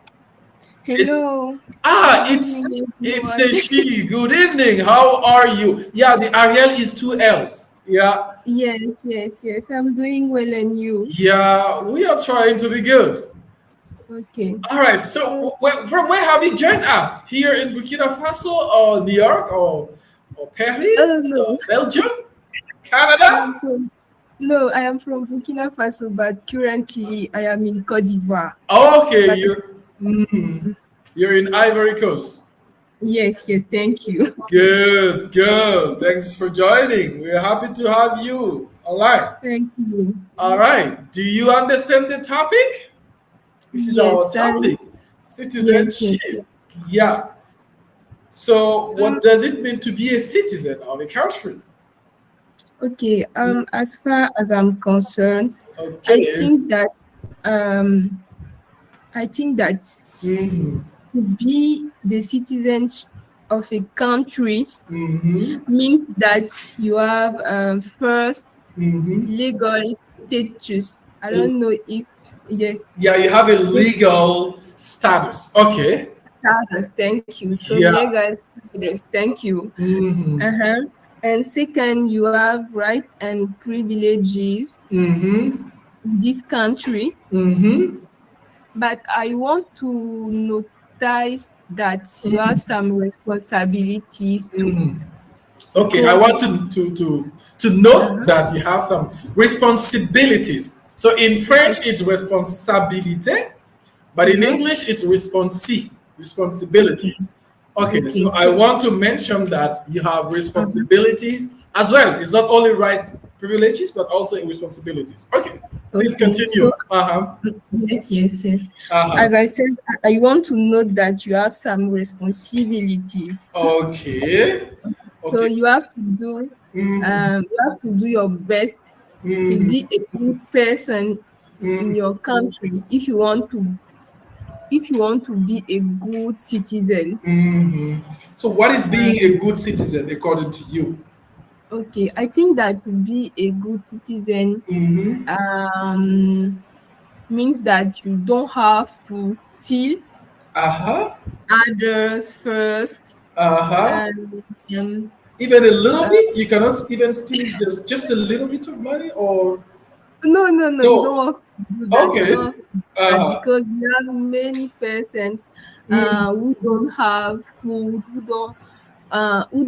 It's, Hello, ah, good it's evening, it's everyone. a she. Good evening. How are you? Yeah, the Ariel is two L's. Yeah, Yes, I'm doing well, and you? yeah. We are trying to be good. Okay. All right. So, So, from where have you joined us? Here in Burkina Faso, or New York, or oh Paris, no, or Belgium, I Canada? am from no, I am from Burkina Faso, but currently I am in Cote d'Ivoire. Okay, But you're in Ivory Coast. yes, thank you. Good, good. Thanks for joining. We're happy to have you online. Thank you. All right. Do you understand the topic? This is our Yes, topic, yes. citizenship. Yeah. So, what Um, does it mean to be a citizen of a country? okay. As far as I'm concerned, I Okay. think that um, I think that Mm-hmm. to be the citizen of a country Mm-hmm. means that you have first Mm-hmm. legal status. I don't know if yes, Yeah, you have a yes, legal status. Okay. status. Thank you. So Yeah. legal status. Thank you. Mm-hmm. And second, you have rights and privileges Mm-hmm. in this country. Mm-hmm. But I want to notice that you have some responsibilities too, Mm-hmm. Okay, I because want to note uh-huh, that you have some responsibilities. So in yes, French, it's responsabilité, but in uh-huh, English, it's okay, responsibilities. Okay, okay. so I So want to mention that you have uh-huh, responsibilities as well. It's not only right privileges, but also responsibilities. Okay, please Okay, so continue. Uh-huh. yes. Uh-huh. As I said, I want to note that you have some responsibilities. Okay. So Okay. you have to do Mm, your best to mm, be a good person in mm, your country if you want to be a good citizen. mhm. So, what is being Um, a good citizen according to you? okay, I think that to be a good citizen Mm-hmm. means that you don't have to steal Uh-huh. others first. Uh-huh. And um, Even a little uh, bit? You cannot even steal just a little bit of money, or no, you don't no? have to do that. You don't Okay. have to do that Uh-huh. because we have many persons Mm, who don't have food, who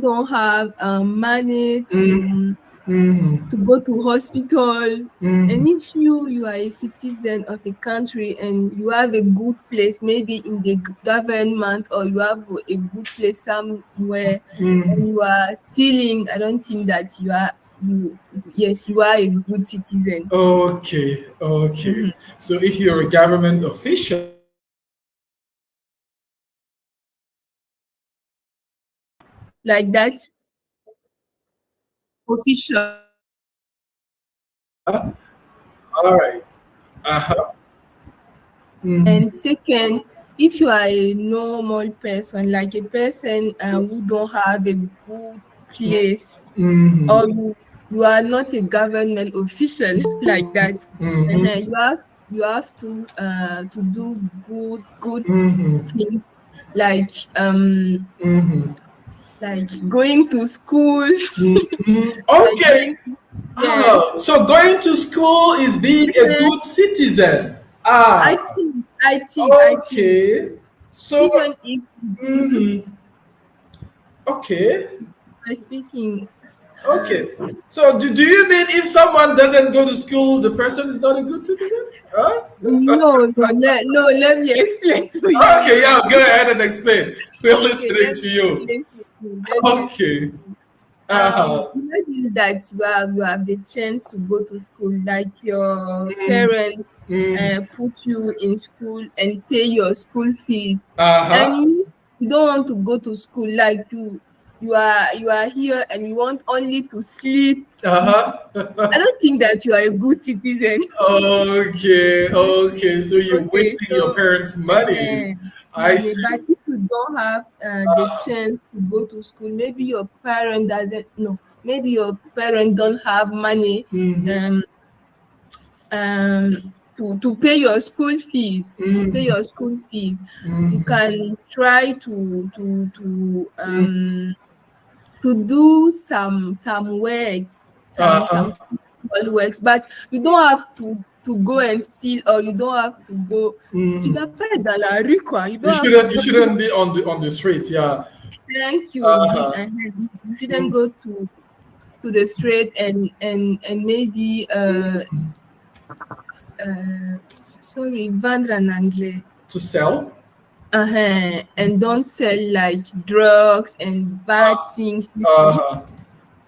don't have money mm, mm, to go to hospital. mm. And if you are a citizen of a country and you have a good place, maybe in the government, or you have a good place somewhere, Mm. and you are stealing, I don't think that you yes, you are a good citizen. Okay, okay. Mhm. So if you're a government official Like that, official. uh-huh. All right. Uh-huh. And Mm, second, if you are a normal person, like a person who don't have a good place, or mm, you are not a government official like that, mm, you have to do good mm, things, like um mm, like going to school, mm. like Okay. going to, yes. Oh, so going to school is being a Eh, good citizen. I Ah, think I think okay. So, even if mhm. Okay. by speaking, Okay. So, do you mean if someone doesn't go to school, the person is not a good citizen? Huh? let me explain to you. Okay, yeah, go ahead and explain. We're Okay, listening let to me you. explain to you. Let me explain Okay. to you. Uh-huh. Imagine that you have the chance to go to school, like your Mm, parents mm, put you in school and pay your school fees, and uh-huh. you don't want to go to school, like you are here and you want only to sleep. I Uh-huh. don't think that you are a good citizen. Okay, okay. So you're Okay, wasting your so parents' money. I money, see. but if you don't have the chance to go to school, maybe your parent doesn't no, maybe your parent don't have money Mm-hmm. um to pay your school fees, Mm-hmm. you Mm-hmm. can try to do some works, some Uh-huh. small works, but you don't have to go and steal, or you don't have to go. Tu Mm. vas pas être dans la rue, quoi. You You don't have to shouldn't you go. shouldn't be on the street, yeah. Thank you. Uh-huh. You shouldn't Mm. go to the street and maybe uh sorry, vendre en anglais. To sell? And don't sell like drugs and bad things you too. Uh-huh.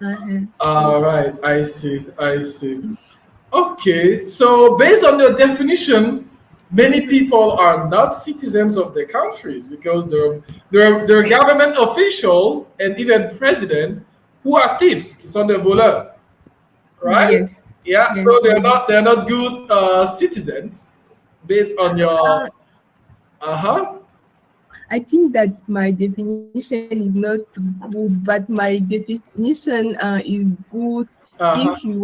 So All right, I see. I see. Okay, so based on your definition, many people are not citizens of their countries because they're government official and even president who are thieves. It's on the voleur, right? yes, Yeah, so yes, they're yes. not good citizens based on your Uh, uh-huh. I think that my definition is not good, but my definition is good Uh-huh. if you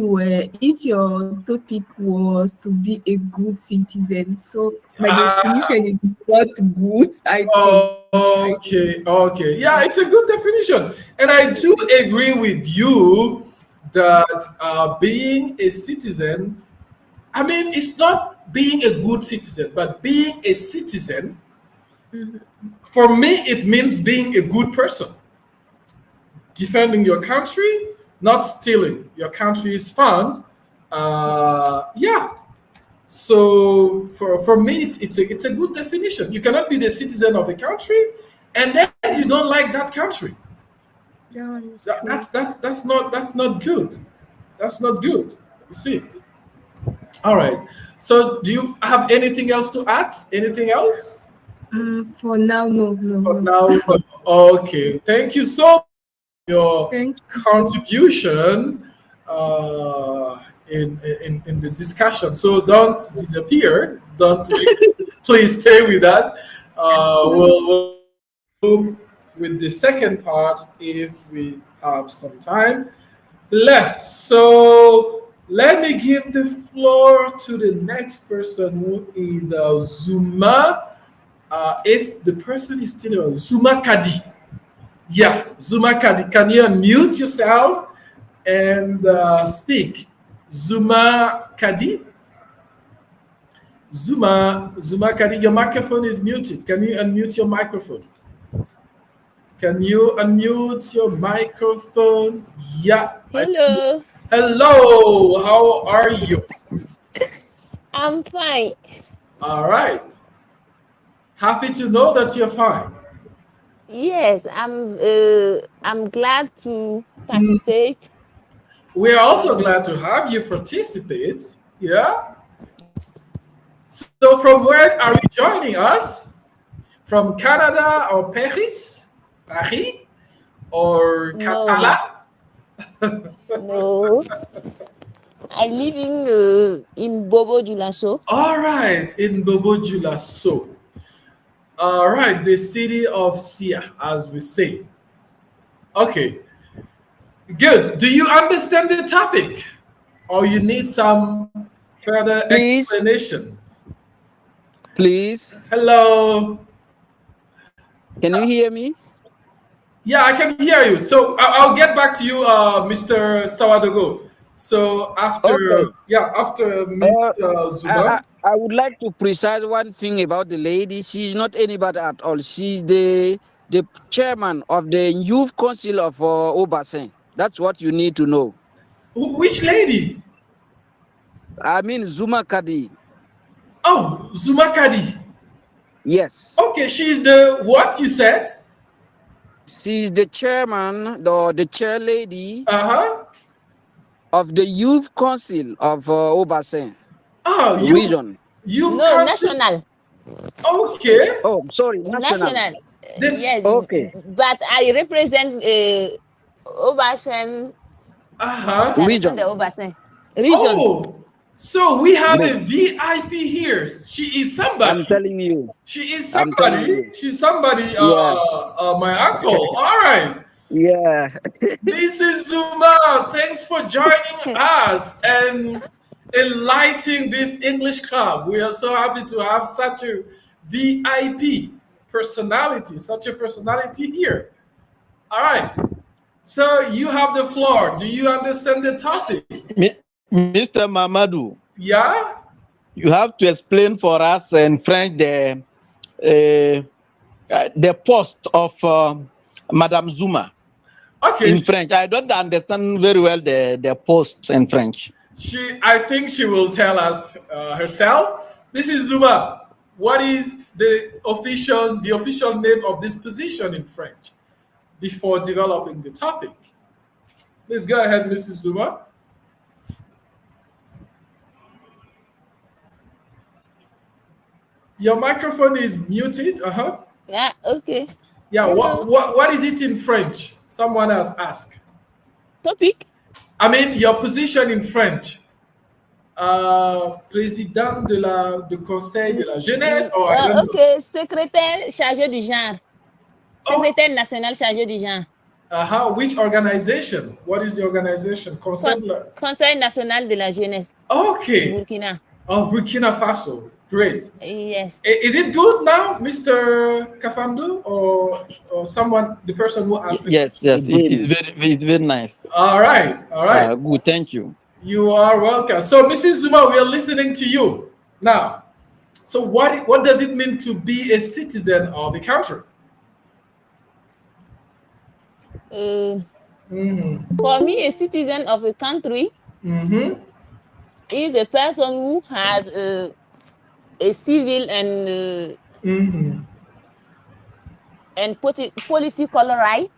were if your topic was to be a good citizen. So my Uh, definition is not good, I think. okay, okay. Yeah, it's a good definition. And I do agree with you that being a citizen, I mean, it's not being a good citizen, but being a citizen, Mhm. for me, it means being a good person, defending your country, not stealing your country's fund. Yeah. So for me, it's a good definition. You cannot be the citizen of a country and then you don't like that country. That's not good. That's not good. You see. All right. So, do you have anything else to add? Anything else? For now, no, no, For no. now, no. Okay. Thank you so much for your Thank you. contribution in the discussion. So don't disappear. Don't leave. Please stay with us. We'll continue with the second part if we have some time left. So let me give the floor to the next person who is Zuma. If the person is still around, Zuma Kadi. Yeah, Zuma Kadi. Can you unmute yourself and speak? Zuma Kadi. Zuma Kadi, your microphone is muted. Can you unmute your microphone? Can you unmute your microphone? Yeah. Hello. Hello. How are you? I'm fine. All right. Happy to know that you're fine. Yes, I'm glad to participate. We're also glad to have you participate. Yeah. So from where are you joining us? From Canada or Paris? Paris? Or No, Catala? no. I live in Bobo Dioulasso. All right, in Bobo Dioulasso. All right, the city of Sia, as we say. Okay, good. Do you understand the topic? Or you need some further Please, explanation? please. Hello. Can you hear me? Yeah, I can hear you. So I'll get back to you, Mr. Sawadogo. So Okay. after Uh, Mr. I, Zuma. I would like to precise one thing about the lady. She's not anybody at all. She's the chairman of the youth council of Obasen. That's what you need to know. Which lady? I mean Zuma Kadi. Oh, Zuma Kadi. Yes. Okay, she's the what you said? She's the chairman, the chair lady Uh-huh. of the youth council of Obasen Oh, region. you've No, council. national. Okay. Oh, sorry, national. National. Then Yes, Okay. but I represent Obasen, uh-huh. la région de Region. Obasen. Region. Oh, so we have Great. a VIP here. She is I'm somebody. telling you. She is I'm telling somebody. you. She's somebody. Yeah. My uncle. All right. Yeah. Mrs. Zuma, thanks for joining us and enlightening this English club. We are so happy to have such a VIP personality, such a personality here. All right. So you have the floor. Do you understand the topic? Mr. Mamadou, Yeah? you have to explain for us in French the post of Madame Zuma Okay. in French. I don't understand very well the post in French. I think she will tell us herself. Mrs. Zuma, what is the official name of this position in French before developing the topic? Please go ahead, Mrs. Zuma. Your microphone is muted. Uh-huh. Yeah, okay. Yeah, Hello. what is it in French? Someone else asked. Topic? I mean, your position in French. Président de conseil de la jeunesse, or I don't know. Ok, secrétaire chargé du genre. Secrétaire national chargé du genre. Which organization? What is the organization? Conseil national de la jeunesse. Okay. Burkina. Oh, Burkina Faso. Great. Yes. Is it good now, Mr. Kafandu, or someone, the person who asked? Yes, it's very nice. All right. Good, thank you. You are welcome. So, Mrs. Zuma, we are listening to you now. So, what does it mean to be a citizen of the country? For me, a citizen of a country is a person who has a civil and political right.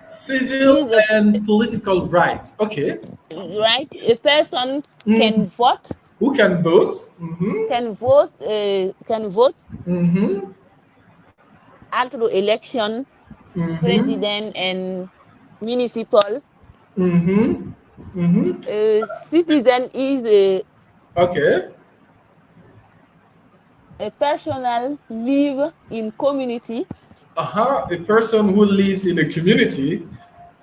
Civil Is a and political right. Okay. right. A person Mm. can vote, Who can vote? Mm-hmm. can vote Mm-hmm. all through election, Mm-hmm. president and municipal. Mm-hmm. Mm-hmm. Citizen is Okay. a personal live in community. A person who lives in a community.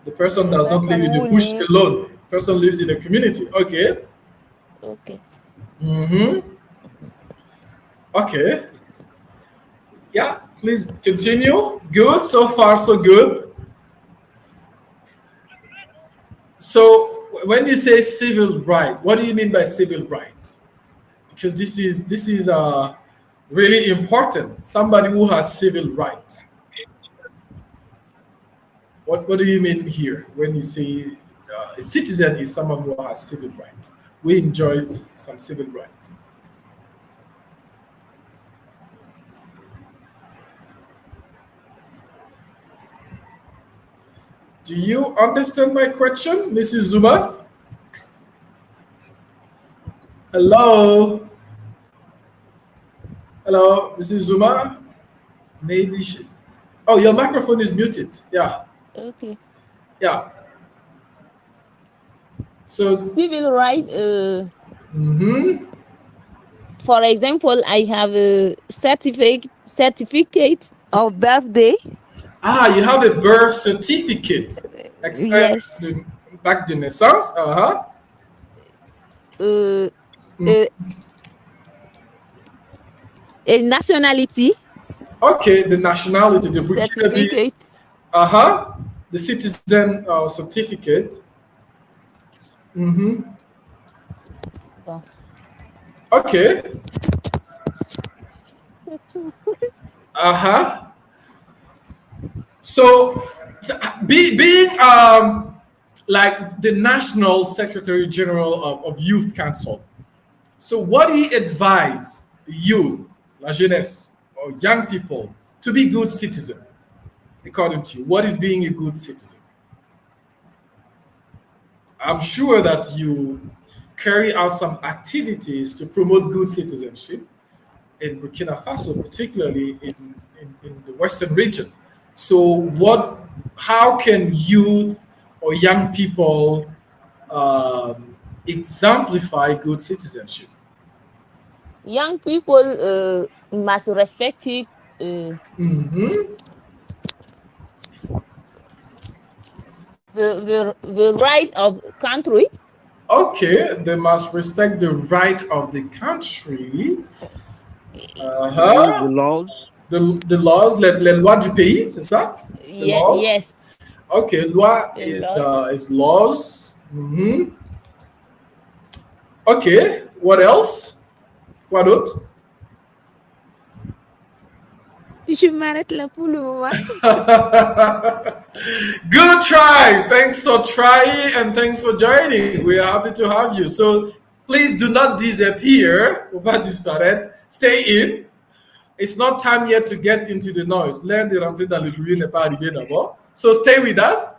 The person A does not live person in the who bush live. alone. The person lives in a community. Okay. Okay. Mm-hmm. Okay. Yeah. Please continue. Good. So far, so good. So when you say civil right, what do you mean by civil right? Because this is really important. Somebody who has civil rights. What do you mean here when you say a citizen is someone who has civil rights? We enjoyed some civil rights. Do you understand my question, Mrs. Zuma? Hello, hello, Mrs. Zuma. Maybe she. Oh, your microphone is muted. Yeah, Okay. yeah. So, Civil right. mhm. For example, I have a certificate of birthday. You have a birth certificate. Yes. Back de naissance. Uh, Mm. a, a nationality Okay, the nationality, the Burkina, certificate. the citizen certificate. Mm-hmm. Oh. Okay. Uh-huh. So, being like the National Secretary General of Youth Council. So, what do you advise youth, la jeunesse, or young people to be good citizen? According to you, what is being a good citizen? I'm sure that you carry out some activities to promote good citizenship in Burkina Faso, particularly in the Western region. So, how can youth or young people exemplify good citizenship? Young people must respect it. Mm-hmm. The right of country. Okay, they must respect the right of the country. Yes, the Uh-huh. laws. The laws, les lois du pays, c'est ça? The laws. Yes, Okay, loi the law. is laws. Mhm. Okay, what else? Quoi d'autre? Je m'arrête là pour le moment. Good try. Thanks for trying and thanks for joining. We are happy to have you. So please do not disappear. Faut pas disparaître. Stay in. It's not time yet to get into the noise. L'heure de rentrer dans le bruit n'est pas arrivé d'abord. So stay with us.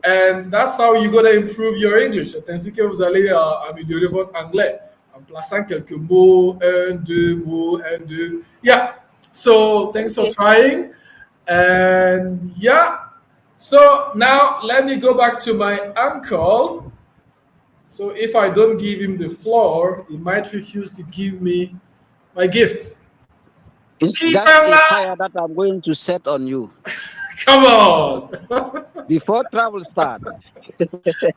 And that's how you're going to improve your English. C'est ainsi que vous allez améliorer votre anglais en plaçant quelques mots, un, deux mots, un, deux. Yeah. So thanks for Okay. trying. And yeah. So now let me go back to my uncle. So if I don't give him the floor, he might refuse to give me my gift. It's just a fire that I'm going to set on you Come on. before travel starts.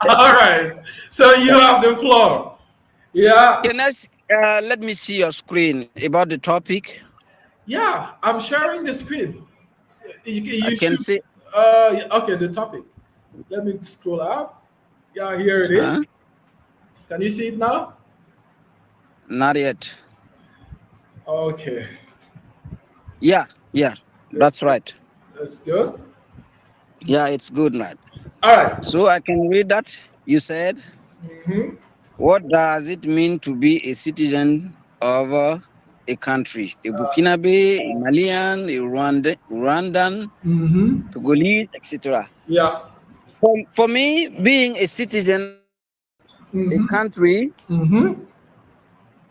All right. So you have the floor. Yeah. Can I let me see your screen about the topic? Yeah, I'm sharing the screen. You I can should, see. okay, the topic. Let me scroll up. Yeah, here it is. Can you see it now? Not yet. Okay. Yeah, that's right. That's good. Yeah, it's good, right? All right. So I can read that. You said, Mhm. what does it mean to be a citizen of a country, a Burkinabe, a Malian, a Rwandan, Togolese, etc. Yeah. For me, being a citizen a country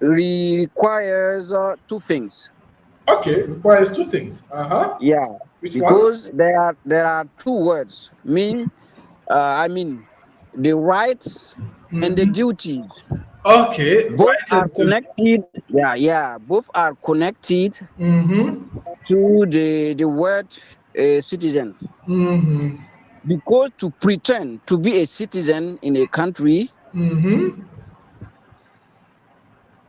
requires two things. Okay, requires two things. Yeah, Which ones? because there are two words. I mean, the rights and the duties. Okay, Both right are and duty. connected. Yeah. Both are connected to the word citizen. Because to pretend to be a citizen in a country,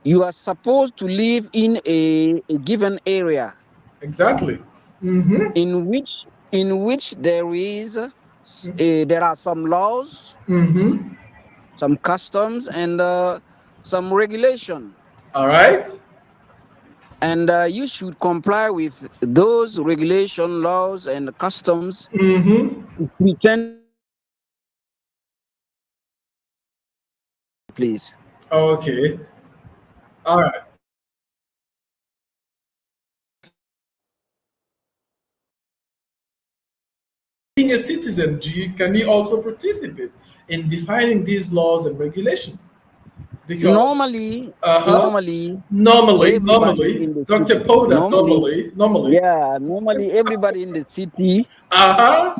you are supposed to live in a given area. Exactly. In which there is there are some laws, some customs, and some regulation. All right. And you should comply with those regulation, laws, and customs to pretend, please. Okay. All right. Being a citizen, can you also participate in defining these laws and regulations? Because Normally, uh-huh. normally, everybody Normally, in the Dr. city, Poda, normally. yeah, normally everybody in the city Uh-huh.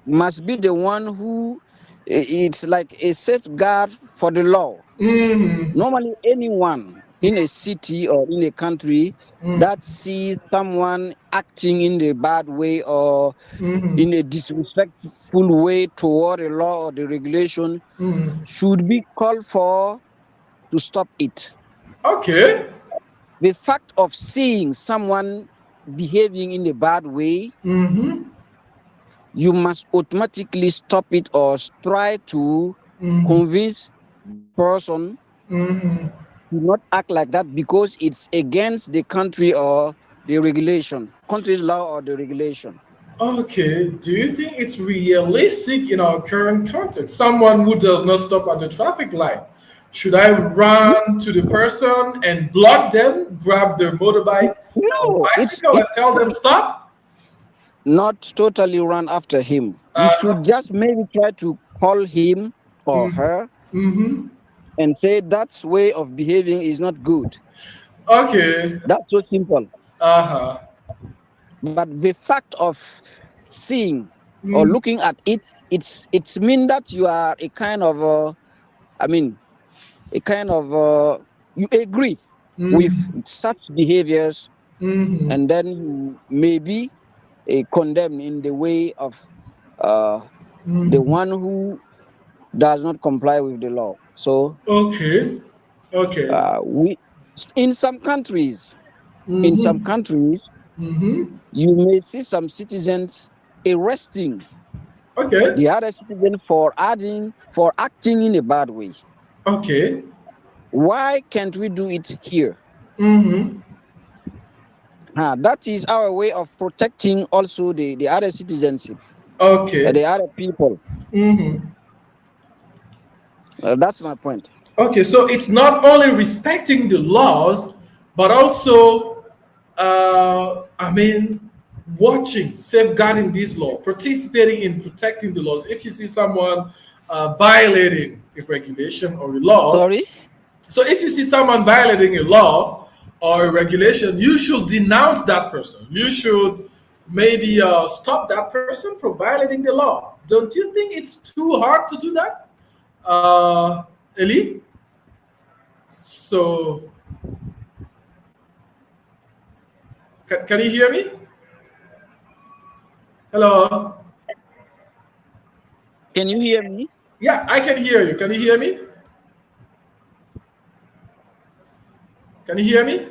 must be the one who it's like a safeguard for the law. Normally, anyone in a city or in a country that sees someone acting in a bad way or in a disrespectful way toward the law or the regulation should be called for to stop it. Okay. The fact of seeing someone behaving in a bad way, you must automatically stop it or try to convince the person to not act like that because it's against the country or the regulation, country's law or the regulation. Okay. Do you think it's realistic in our current context? Someone who does not stop at the traffic light. Should I run to the person and block them, grab their motorbike or No, bicycle and tell them stop? not totally run after him. You should just maybe try to call him or her and say that way of behaving is not good. Okay. That's so simple. Uh-huh. But the fact of seeing or looking at it, it's mean that you are a kind of a kind of you agree with such behaviors, and then you may be condemned in the way of the one who does not comply with the law. So Okay. Okay. we in some countries, Mm-hmm. you may see some citizens arresting Okay. the other citizen for acting in a bad way. Okay. Why can't we do it here? Mm-hmm. That is our way of protecting also the other citizenship, Okay. the other people. Mm-hmm. That's my point. Okay, so it's not only respecting the laws, but also, watching, safeguarding these laws, participating in protecting the laws. If you see someone violating a regulation or a law, Sorry? so if you see someone violating a law or a regulation, you should denounce that person. You should maybe stop that person from violating the law. Don't you think it's too hard to do that, Eli? So, can you hear me? Hello? Can you hear me? Yeah, I can hear you. Can you hear me? Can you hear me?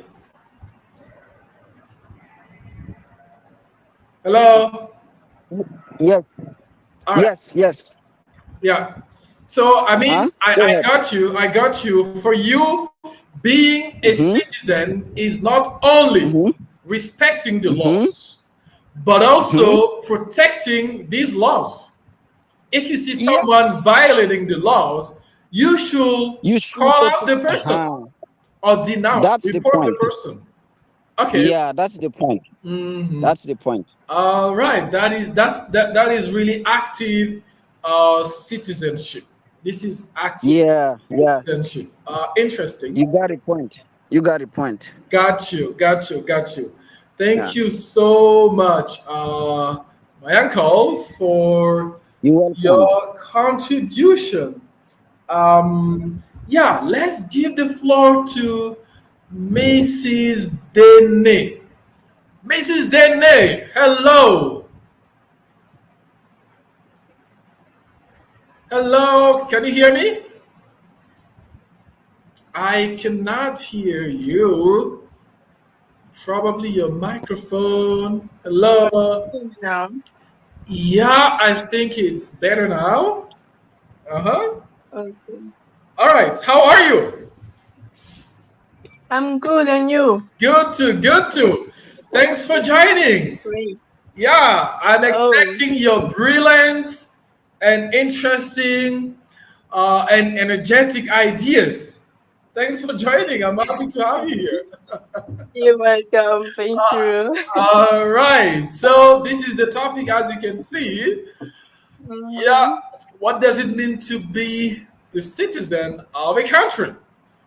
Hello? Yes. All right. Yes. Yeah. So I ahead. got you. I got you. For you, being a citizen is not only respecting the laws, but also protecting these laws. If you see someone violating the laws, you should You should call out the person or denounce, That's the report the point. person. Okay. Yeah, that's the point. That's the point. All right. That is really active citizenship. This is active Yeah, yeah. citizenship. Interesting. You got a point. You got a point. Got you. Got you. Got you. Yeah. Thank you so much, my uncle, for You're welcome. your contribution. Yeah, let's give the floor to Mrs. Dene. Mrs. Dene, hello. Hello, can you hear me? I cannot hear you. Probably your microphone. Hello. No. Yeah, I think it's better now. Uh huh. Okay. All right, how are you? I'm good, and you? Good too, good too. Thanks for joining. Great. Yeah, I'm Oh, expecting your brilliant and interesting and energetic ideas. Thanks for joining. I'm happy to have you here. you're welcome. Thank you. All right. So this is the topic, as you can see. Yeah. Mhm. What does it mean to be the citizen of a country?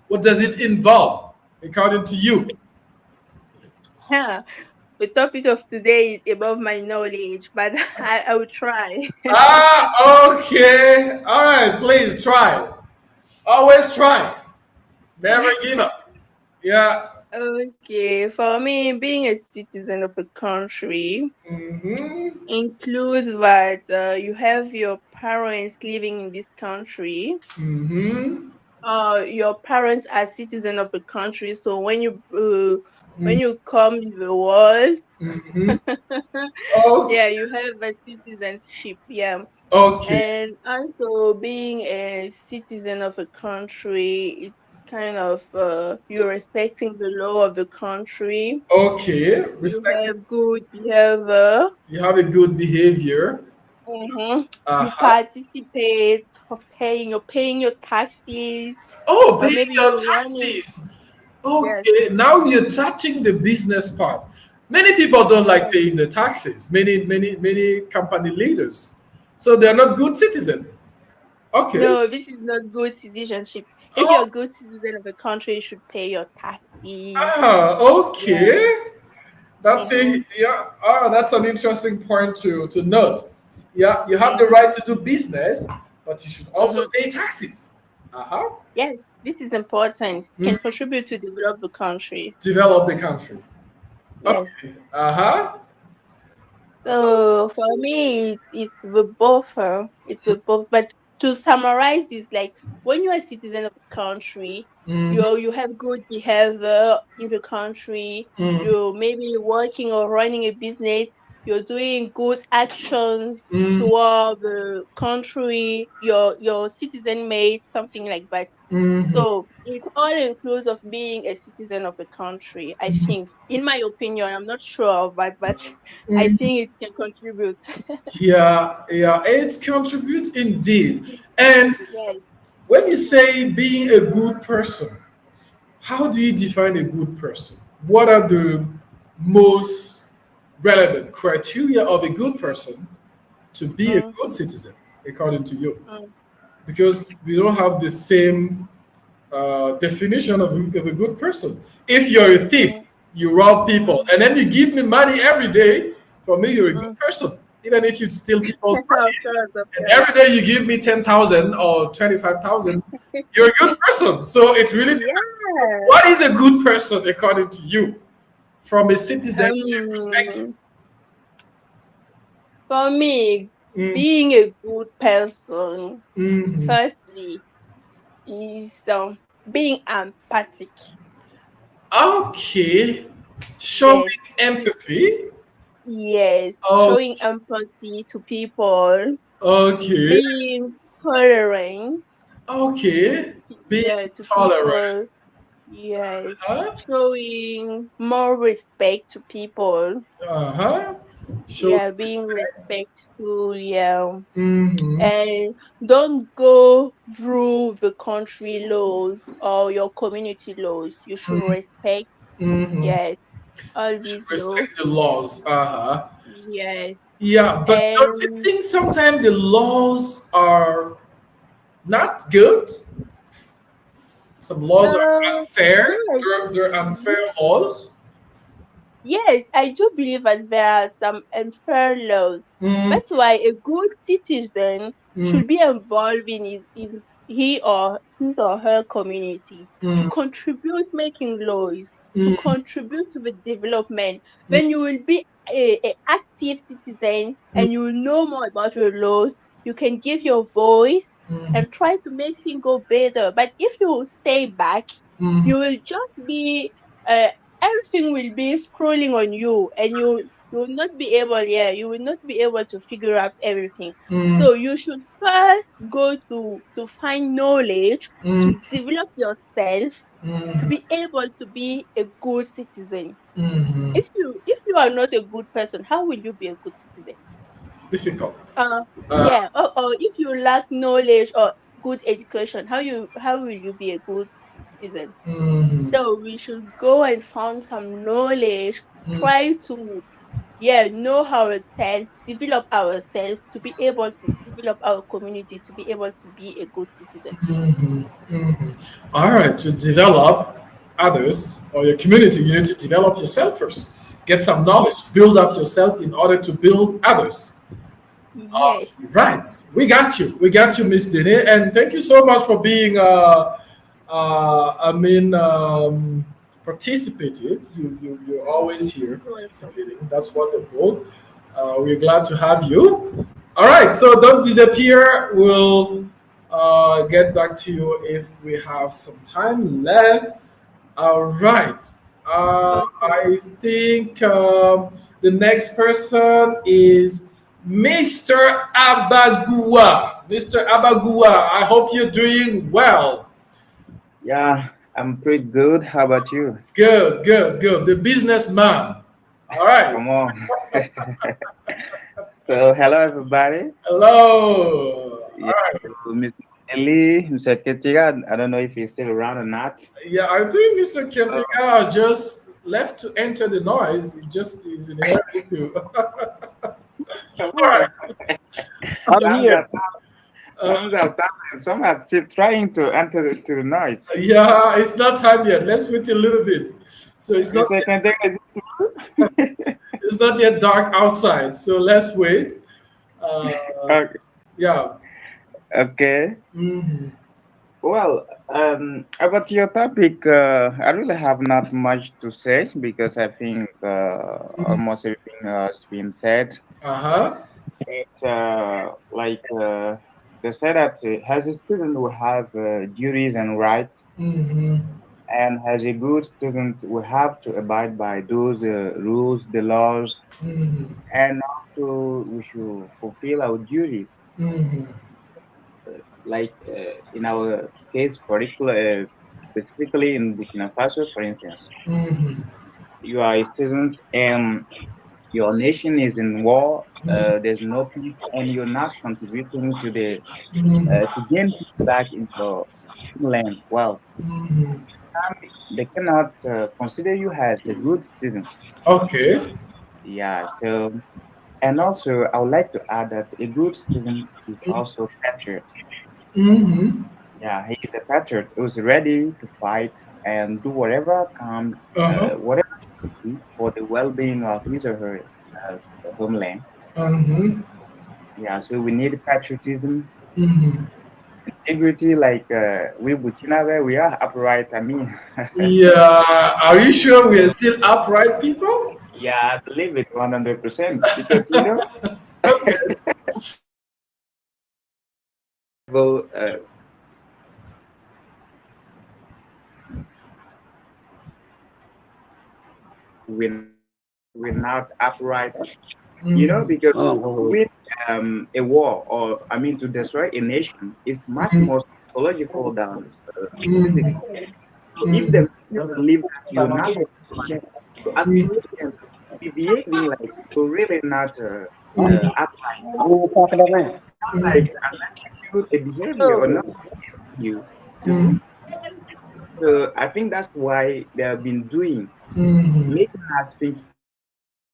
What does it involve, according to you? Yeah. The topic of today is above my knowledge, but I will try. Okay. All right. Please try. Always try. Never give up. Yeah. Okay, for me, being a citizen of a country Mm-hmm. includes that you have your parents living in this country. Mm-hmm. Your parents are citizens of the country, so when Mm-hmm. you come to the world, Mm-hmm. Okay. yeah, you have a citizenship, yeah. Okay. And also being a citizen of a country is kind of you're respecting the law of the country. Okay. You Respect. have good behavior. You have a good behavior. hmm You Uh-huh. participate for paying. You're paying your taxes, Oh, or pay maybe your you're running. taxes. Yes, Okay. Now you're touching the business part. Many people don't like yes. paying the taxes. Many company leaders. So they're not good citizens. Okay. No, this is not good citizenship. If you're a Oh, good citizen of a country, you should pay your taxes. Yeah. okay. That's Mm-hmm. a yeah. That's an interesting point to note. Yeah, you have the Mm-hmm. right to do business, but you should also Mm-hmm. pay taxes. Uh-huh. Yes, this is important. Mm, Can contribute to develop the country. develop the country. Yes. Okay. Uh-huh. So for me, it's the both. It's the both. But to summarize this, like when you are a citizen of a country, Mm, you have good behavior in the country. mm, You maybe working or running a business. You're doing good actions mm, toward the country. Your citizen made something like that. mm, So it's all inclusive of being a citizen of a country. I think, in my opinion, I'm not sure of that, but I mm. think it can contribute. Yeah, yeah, it contributes indeed. And Yes. when you say being a good person, how do you define a good person? What are the most relevant criteria of a good person to be a Mm, good citizen, according to you? mm, Because we don't have the same definition of a good person. If you're a thief, mm, you rob people, mm, and then you give me money every day, for me, you're a good mm. person. Even if you steal people's Of money, course, of and course. every day you give me 10,000 or 25,000, you're a good person. So it really depends. So Yeah. what is a good person according to you from a citizenship perspective? Um, for me, Mm, being a good person, mhm. firstly, is being empathic. Okay. Showing Yes, empathy. yes, showing Okay. empathy to people, Okay. being tolerant. Okay. Being Yeah, to tolerant. people. Yes, Huh? showing more respect to people. Uh-huh. Show Yeah, being respect. respectful. Yeah, Mm-hmm. and don't go through the country laws or your community laws. You should respect. Mm-hmm. Yes. all Should these laws. respect the laws. Uh-huh. Yes. Yeah, but don't you And think sometimes the laws are not good? Some laws are unfair. yes, They're unfair laws. yes, I do believe that there are some unfair laws. Mm, That's why a good citizen mm, should be involved in his or her community to mm, contribute making laws, to mm, contribute to the development. mm, When you will be a active citizen mm, and you will know more about the laws, you can give your voice mm, and try to make things go better. But if you stay back, mm, you will just be uh, everything will be scrolling on you, and you will not be able, yeah, you will not be able to figure out everything. mm, So you should first go to find knowledge, to mm, develop yourself, to mm, be able to be a good citizen. mm. If you are not a good person, how will you be a good citizen? Difficult. uh Uh, yeah, or if you lack knowledge or good education, how will you be a good citizen? mm, So we should go and find some knowledge, mm, try to, yeah, know ourselves, develop ourselves to be able to develop our community, to be able to be a good citizen. mhm, mhm. All right, to develop others or your community, you need to develop yourself first. Get some knowledge, build up yourself in order to build others. Yes. Right, we got you. We got you, Miss Dene, and thank you so much for being, participative. You're always here You're welcome. participating. That's wonderful. We're glad to have you. All right, so don't disappear. We'll get back to you if we have some time left. All right. Okay. I think the next person is Mr. Abagua. Mr. Abagua, I hope you're doing well. Yeah, I'm pretty good. How about you? Good, good, good. The businessman. All right. Come on. So, hello everybody. Hello. All Yeah, right. so Mr. Eli, Mr. Ketiga, I don't know if he's still around or not. Yeah, I think Mr. So, Kentiga just left to enter the noise. He just is in here to. come All right. on. I'm Thumbs here. up, thumbs up, thumbs up. Some are still trying to enter to the noise. Yeah, it's not time yet. Let's wait a little bit. So Mr. Kentiga, is it true? it's not yet dark outside. So let's wait. Uh, Okay. yeah. Okay. Mhm. Well, about your topic, I really have not much to say because I think almost everything has been said. Uh huh. It's they say that as a student we have duties and rights, Mhm. and as a good student we have to abide by those rules, the laws, Mhm. and also we should fulfill our duties. Mhm. In our case, specifically in Burkina Faso, for instance, Mhm. you are a student and your nation is in war. There's no peace, and you're not contributing Mhm. to gain peace back in your homeland. Well, Mhm. they cannot consider you as a good citizen. Okay. Yeah. So, and also, I would like to add that a good citizen is also patriot. Mhm. Yeah, he is a patriot who's ready to fight and do whatever can, Uh huh. whatever for the well-being of his or her uh, homeland. Mhm. Yeah, so we need patriotism, Mhm. integrity, like we Burkinabe, we are upright. I mean, Yeah. Are you sure we are still upright people? yeah, I believe it 100% because you know, Okay. well, we're not upright, you know, Mhm. because Oh, with a war, or I mean, to destroy a nation is much Mhm. more psychological than physical. Mhm. So if the Mhm. people believe that you're not to assimilate them to be behaving like you're really not upright, like unless you a behavior or not you, you see. Mhm. So I think that's why they have been doing, making us think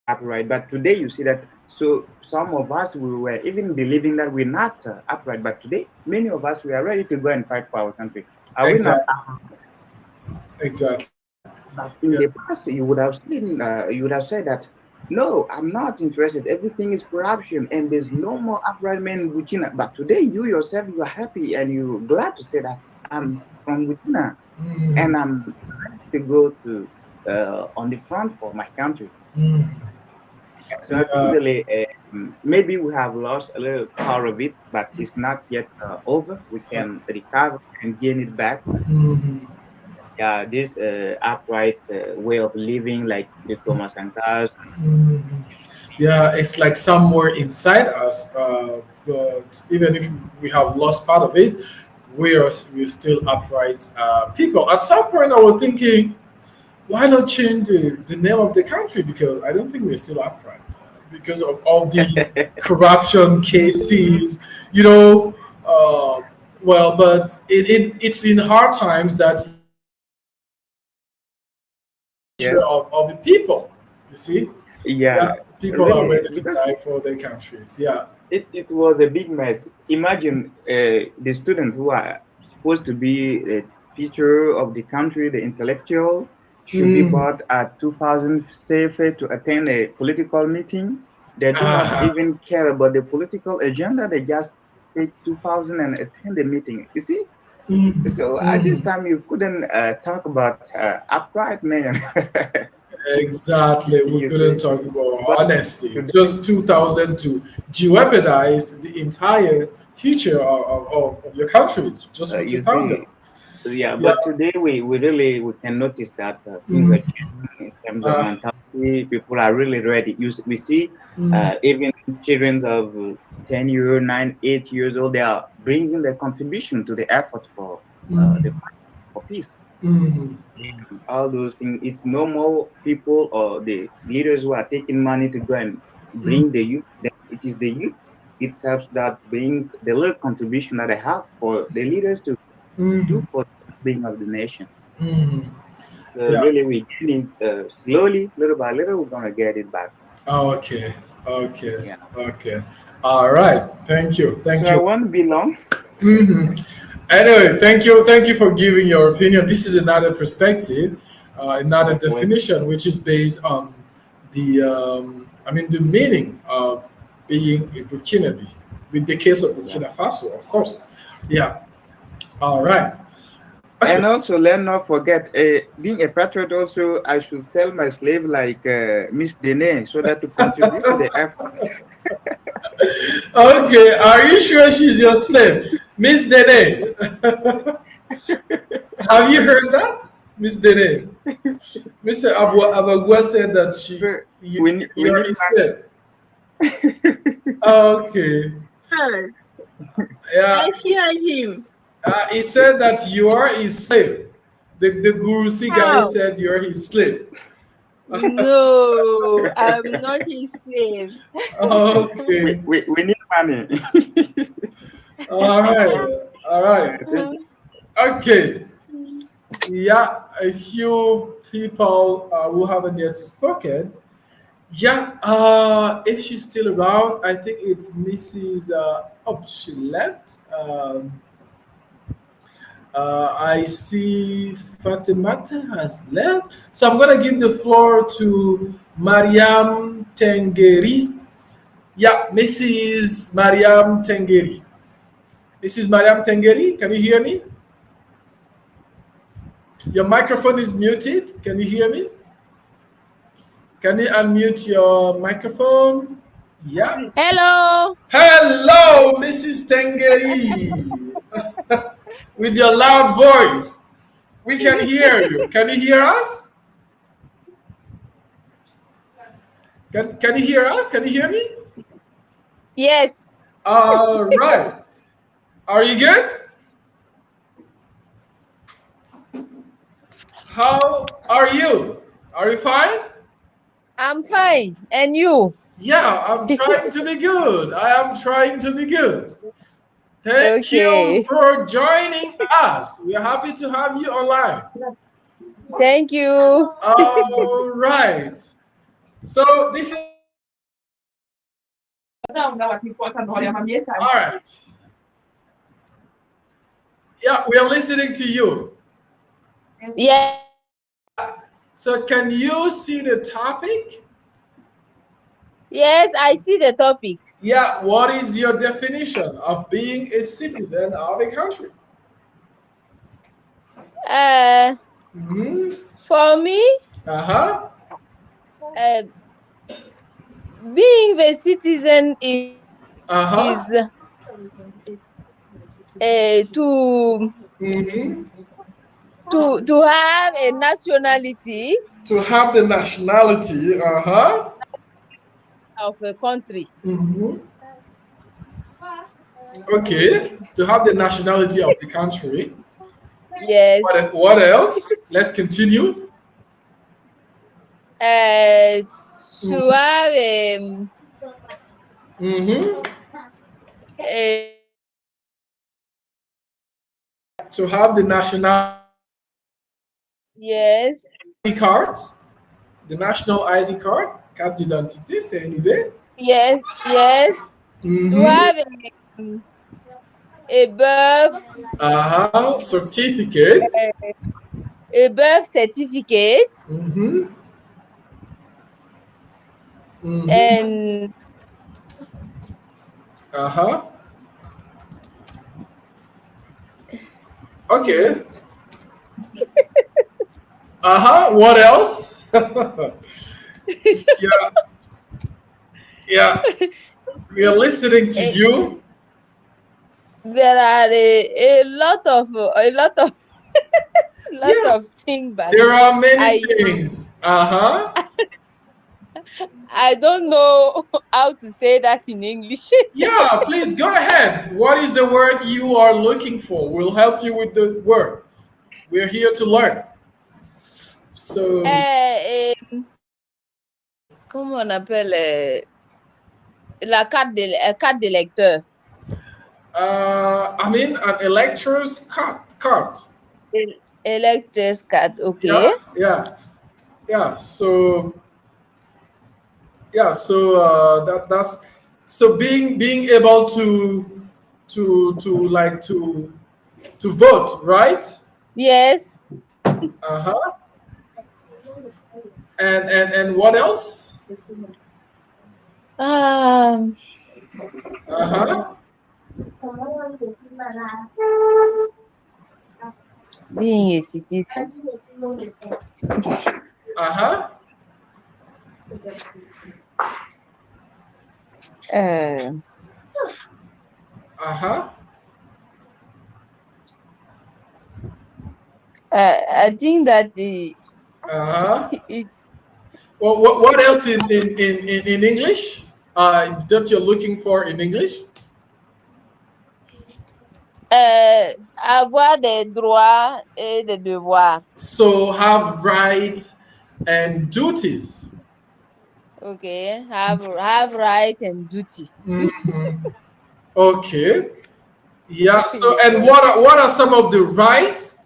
upright. But today you see that. So some of us we were even believing that we're not upright. But today, many of us we are ready to go and fight for our country. Are we not Exactly. upright? Exactly. But in the past, you would have seen, you would have said that, no, I'm not interested. Everything is corruption, and there's no more upright men in Burkina. But today, you yourself, you are happy and you're glad to say that I'm from Burkina and I'm ready to go to on the front for my country. So I think Yeah. really, maybe we have lost a little part of it, but it's not yet over. We can recover and gain it back. Yeah, this upright way of living, like the Thomas Sankars. Yeah, it's like somewhere inside us, but even if we have lost part of it, we're still upright people. At some point, I was thinking, why not change the name of the country? Because I don't think we're still upright because of all these corruption cases, you know. Uh, well, but it's in hard times that you Yes. of the people. You see, Yeah, yeah, people are really, ready to because die for their countries. Yeah. it was a big mess. Imagine the students who are supposed to be a teacher of the country, the intellectual, should be Mm. bought at 2000 safe to attend a political meeting. They do not Uh-huh. even care about the political agenda. They just take 2000 and attend the meeting. You see? So at this time, you couldn't talk about upright man. Exactly. We You couldn't see? talk about But honesty. today, Just 2000 to jeopardize the entire future of your country just for you 2000. see, yeah, Yeah. but today we really we can notice that things are Mhm. changing in terms of Uh, mentality. People are really ready. We see mm, even children of 10 years, 9, 8 years old, they are bringing their contribution to the effort for the mm, fight for peace. mm, All those things. It's no more people or the leaders who are taking money to go and mm, bring the youth. It is the youth itself that brings the little contribution that they have for the leaders to do mm, for the being of the nation. mm. So Yeah. really, we getting slowly, little by little, we're gonna get it back. Okay. Okay. Yeah. Okay. All right. Thank you. So Thank I you. won't be long. Hmm. Anyway, thank you. Thank you for giving your opinion. This is another perspective, another Most welcome. definition, which is based on the meaning of being a Burkinabe, with the case of Yeah. Burkina Faso, of course. Yeah. All right. And also, let's not forget, being a patriot. Also, I should sell my slave like Miss Dene, so that to contribute to the effort. Okay. Are you sure she's your slave, Miss Dene? Have you heard that, Miss Dene? Mr. Abagua said that So we you're need his money. slave. Okay. Yes, I Yeah. hear him. He said that you are his slave. The Guru Si guy How? said you're his slave. No, I'm not his slave. Okay. We need money. All right. All right. Thank Okay. Yeah. A few people who haven't yet spoken. Yeah. If she's still around, I think it's Mrs. Oh, she left. I see Fatimata has left. So I'm going to give the floor to Mariam Tengeri. Yeah, Mrs. Mariam Tengeri. Mrs. Mariam Tengeri, can you hear me? Your microphone is muted. Can you hear me? Can you unmute your microphone? Yeah. Hello. Hello, Mrs. Tengeri. With your loud voice. We can hear you. Can you hear us? Can you hear us? Can you hear me? Yes. All right. Are you good? How are you? Are you fine? I'm fine. And you? Yeah, I'm trying to be good. I am trying to be good. Thank you Okay. for joining us. We are happy to have you online. Thank you. All right. So this is all right. Yeah, we are listening to you. Yeah. So can you see the topic? Yes, I see the topic. Yeah, what is your definition of being a citizen of a country? Uh, Mm-hmm. for me, Uh-huh. uh, being a citizen Uh-huh. is to Mm-hmm. have a nationality To have the nationality, uh-huh. of a country. Mm-hmm. Okay. To have the nationality of the country. Yes. What else? Let's continue. To have Mm-hmm. a To have the national yes, ID cards, the national ID card, carte d'identité, c'est NIB. yes, yes. To Mm-hmm. have a birth Certificate. a birth certificate Mm-hmm. Mm-hmm. and Uh-huh. Okay. Uh-huh. What else? Yeah. Yeah. We are listening to a, you. there are a lot of lot Yeah. of things, but There are many I things. Uh-huh. I don't know how to say that in English. Yeah, please go ahead. What is the word you are looking for? We'll help you with the word. We're here to learn. So, Comment on appelle la carte d'électeur. I mean, an elector's card. Elector's card, Yeah, okay. yeah, yeah. So, yeah, so that's so being able to like to vote, right? Yes. Uh huh. And what else? Um, Uh huh. being a citizen. Uh huh. Uh, Uh huh. I think that Uh huh. it, Well, what else in English? That you're looking for in English? avoir des droits et des devoirs. So have rights and duties. Okay, have right and duty. Mhm. Okay. Yeah. So, and Yes. what are some of the rights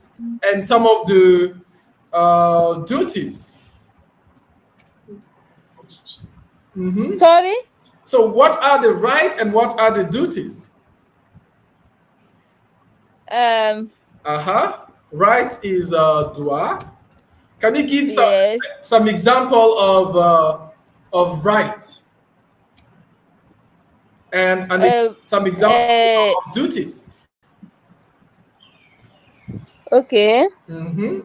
and some of the duties? Hmm. Sorry. So, what are the rights and what are the duties? Um. Uh huh. Right is droit. Can you give Yes. some example of right and Uh, some example uh, of duties? okay. Mm-hmm.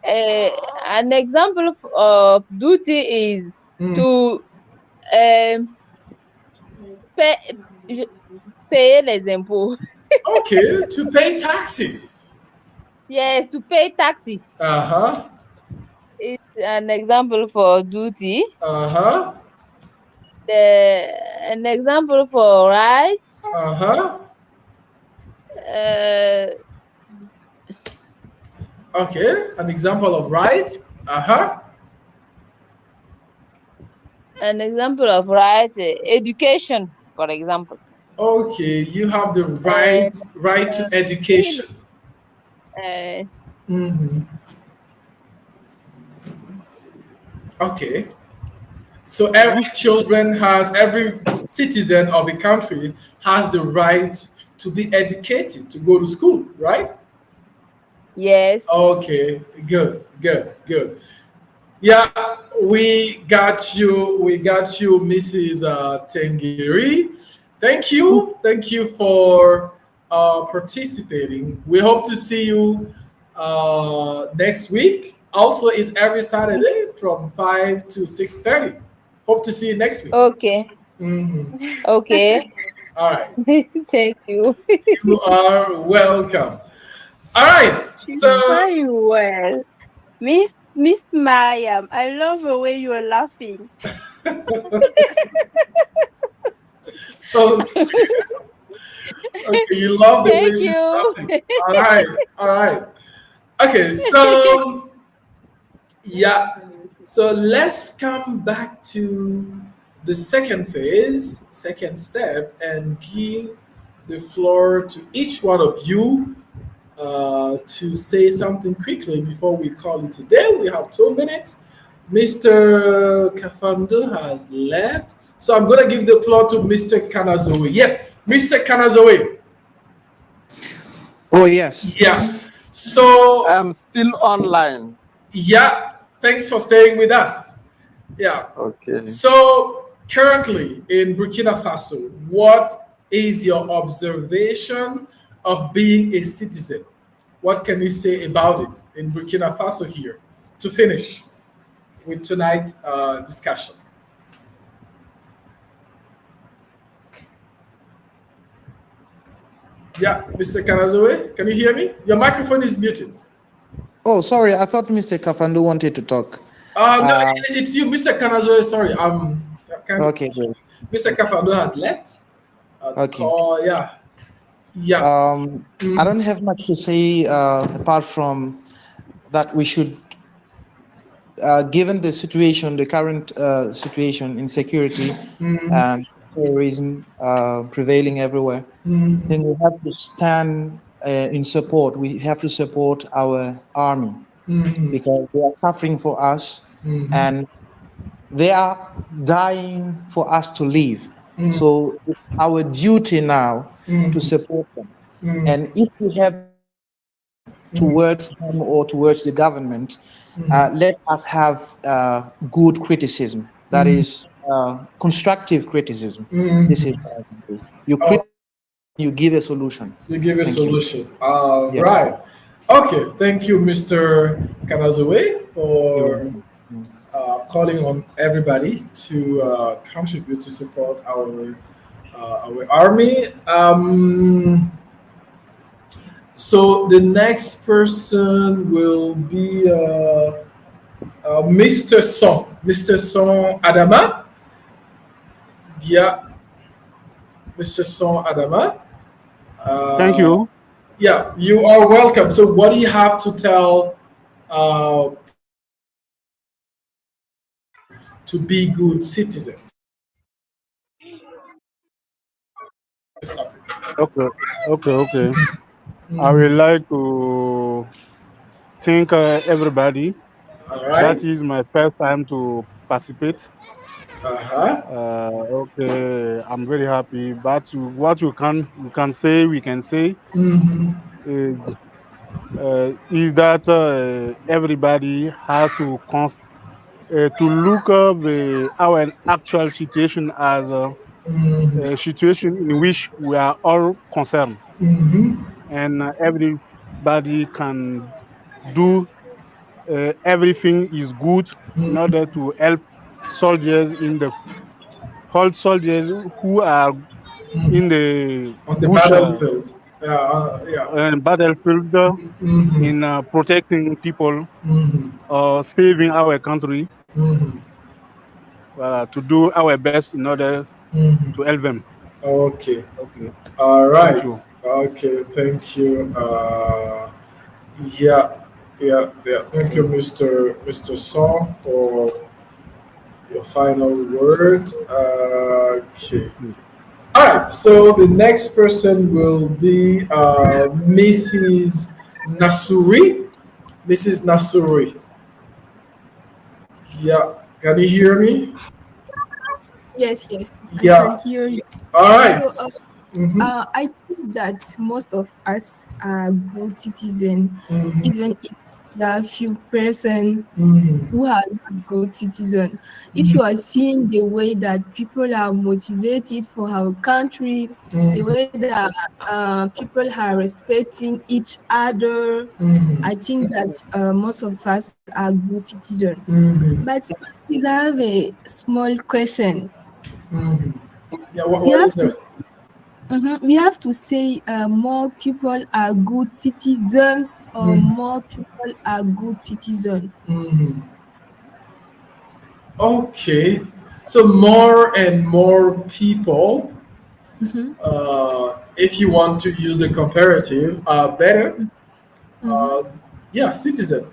Uh, an example of duty is Mm. to um pay, payer les impôts. Okay, to pay taxes. Yes, to pay taxes. Uh huh. It's an example for duty. Uh huh. An example for rights. Uh huh. Uh, Okay, an example of rights. Uh huh. an example of rights. Education, for example. Okay, you have the Uh, right to education. uh, Hmm. Okay. So every citizen of a country has the right to be educated, to go to school, right? yes. Okay, good, good, good. Yeah, we got you, Mrs. Tengiri. Thank you for participating. We hope to see you next week. Also, it's every Saturday from 5 to 6:30. Hope to see you next week. Okay. Mhm. Okay. All right, Thank you. you are welcome. All right, She's so very well. Miss Mariam, I love the way you are laughing. oh, okay, you love the way Thank she's you. laughing. All right, all right. Okay, so yeah, so let's come back to the second phase, second step, and give the floor to each one of you to say something quickly before we call it a day. We have 2 minutes. Mr. Kafando has left, so I'm going to give the floor to Mr. Kanazoe. Yes, Mr. Kanazoe. Oh, yes. Yeah. So, I'm still online. yeah, thanks for staying with us. Yeah. Okay. So, currently in Burkina Faso, what is your observation of being a citizen? What can you say about it in Burkina Faso here to finish with tonight's discussion? Yeah, Mr. Kanazoe, can you hear me? Your microphone is muted. Oh, sorry. I thought Mr. Kafando wanted to talk. No, Uh, it's you, Mr. Kanazoe. Sorry, I'm kind of okay, good. confusing. Mr. Kafando has left the Okay. call. Yeah, yeah. I don't have much to say apart from that we should, given the situation, the current situation, insecurity Mhm. and terrorism prevailing everywhere, Mhm. then we have to stand in support. We have to support our army Mhm. because they are suffering for us Mhm. and they are dying for us to live. Mhm. So it's our duty now to Mhm. support them. Mhm. And if we have Mhm. towards them or towards the government, let us have good criticism. That Mhm. is constructive criticism. This is Mhm. what I can say. You Oh, you give a solution. you give a Thank you. solution. All Yeah. right. Okay. Thank you, Mr. Kanazoe, You're for welcome. calling on everybody to contribute to support our army. So the next person will be Mr. Son. Mr. Son Adama. Yeah, Mr. Son Adama. Thank Uh, you. yeah, you are welcome. So, what do you have to tell people to be good citizens? Okay, okay. I would Mhm. like to thank everybody. All That right. is my first time to participate. Uh-huh. Okay, I'm very happy. But what you can say, we can say, Mm-hmm. is, is that everybody has to look at our actual situation as Mm-hmm. a situation in which we are all concerned, Mm-hmm. and everybody can do everything is good in Mm-hmm. order to help soldiers hold soldiers who are Mm-hmm. in the On the bush battlefield. Yeah, yeah. battlefield Mm-hmm. in protecting people Mm-hmm. or saving our country, Mm-hmm. to do our best in order Mm-hmm. to help them. Okay. Okay, All thank right. you. Okay. Thank you. Yeah. Yeah. Yeah. Thank you, Mr. Song, for your final word. Okay. All right. So the next person will be Mrs. Nasuri. Mrs. Nasuri. Yeah. Can you hear me? Yes, yes, I can Yeah. hear you. All right. So, Mm-hmm. I think that most of us are good citizens, Mm-hmm. even if there are few person Mm-hmm. who are not good citizen. If Mm-hmm. you are seeing the way that people are motivated for our country, the way that people are respecting each other, Mm-hmm. I think that most of us are good citizens. Mm-hmm. But still, I have a small question. Mm-hmm. Yeah. We What have is to it? we have to say more people are good citizens or Mm-hmm. more people are good citizens. Mm-hmm. Okay. So more and more people, Mm-hmm. if you want to use the comparative, are better. Mm-hmm. Uh, yeah, citizen.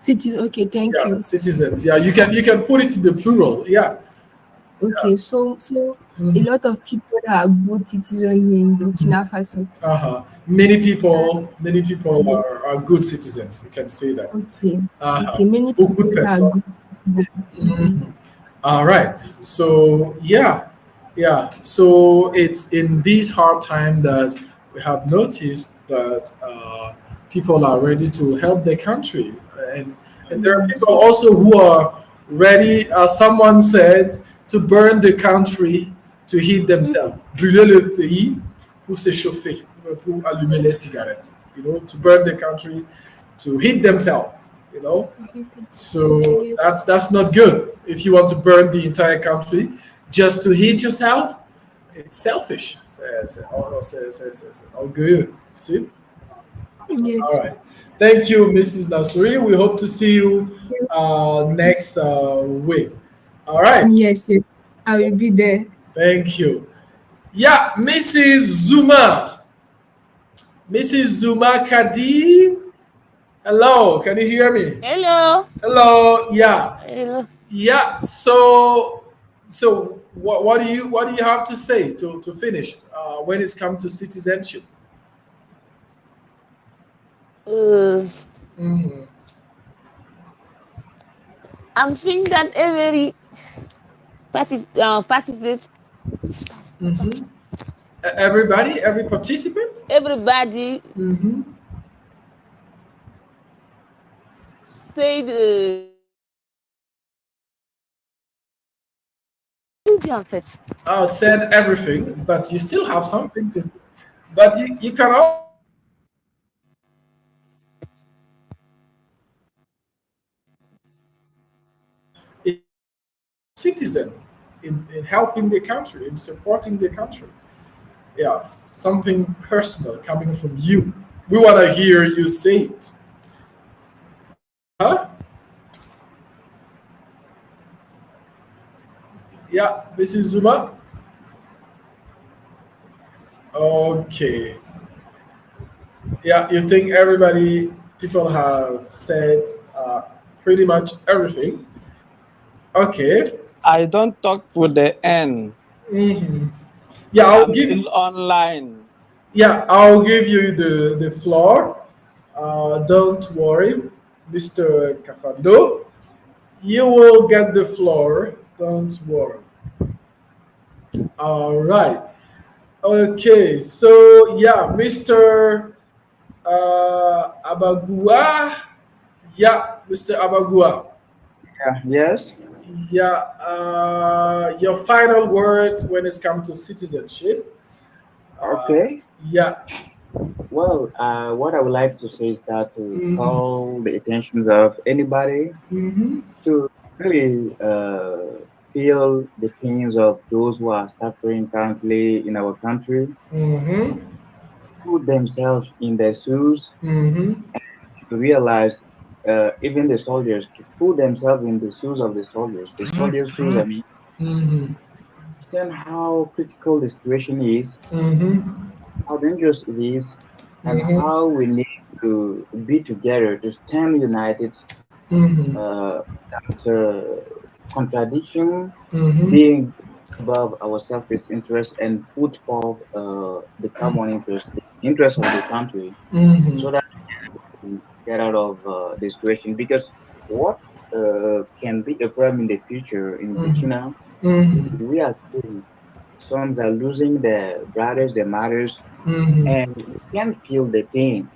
Citizen. Okay, thank Yeah, you. citizens. Yeah, you can put it in the plural. Yeah. Yeah. Okay, so a Mhm. lot of people are good citizens in Burkina Faso. Uh-huh. Many people Yes. are good citizens. We can say that. Okay. Uh-huh. Okay, many Beaucoup de people are personnes. good citizens. Mm-hmm. Mhm. All right. So yeah. So it's in these hard times that we have noticed that people are ready to help their country, and there are people Yes. also who are ready, as someone said, to burn the country to heat themselves, brûler le pays pour s'échauffer, pour allumer les cigarettes. To burn the country to heat themselves. You know, so Yes. that's not good. If you want to burn the entire country just to heat yourself, it's selfish. Oh, good. See? All Yes. right. Thank you, Mrs. Nasuri. We hope to see you next week. All right. Yes, yes. I will be there. Thank you. Yeah, Mrs. Zuma. Mrs. Zuma Kadi. Hello. Can you hear me? Hello. Hello. Yeah. Hello. Yeah. So what do you have to say to finish when it's come to citizenship? Uh, Mm-hmm. I'm thinking that every participate, Mm-hmm. Everybody, every participant. everybody Mm-hmm. said en fait. Said everything, but you still have something to say. But you can also citizen in helping the country, in supporting the country. Yeah, something personal coming from you. We want to hear you say it. Uh-huh. Yeah, Mrs. Zuma. Okay. Yeah, you think people have said pretty much everything. Okay. I don't talk with the N. Hmm. Yeah, I'm still online. I'll give you the floor. Don't worry, Mr. Cafando. You will get the floor. Don't worry. All right. Okay. So yeah, Mr. Abagua. Yeah, Mr. Abagua. Yeah, yes. Yeah. Your final word when it's come to citizenship. Okay. Yeah. Well, what I would like to say is that to Mm-hmm. call the attention of anybody Mm-hmm. to really feel the pains of those who are suffering currently in our country, Mm-hmm. put themselves in their shoes, Mm-hmm. to realize, even the soldiers, to put themselves in the shoes of the soldiers' shoes, I mean, Mm-hmm. understand how critical the situation is, Mm-hmm. how dangerous it is, and Mm-hmm. how we need to be together, to stand united, Mm-hmm. that contradiction Mm-hmm. being above our selfish interest and put forth the common interest, the interest of the country, so that we get out of the situation. Because what can be a problem in the future in Burkina, we are seeing sons are losing their brothers, their mothers, and you can feel the pain.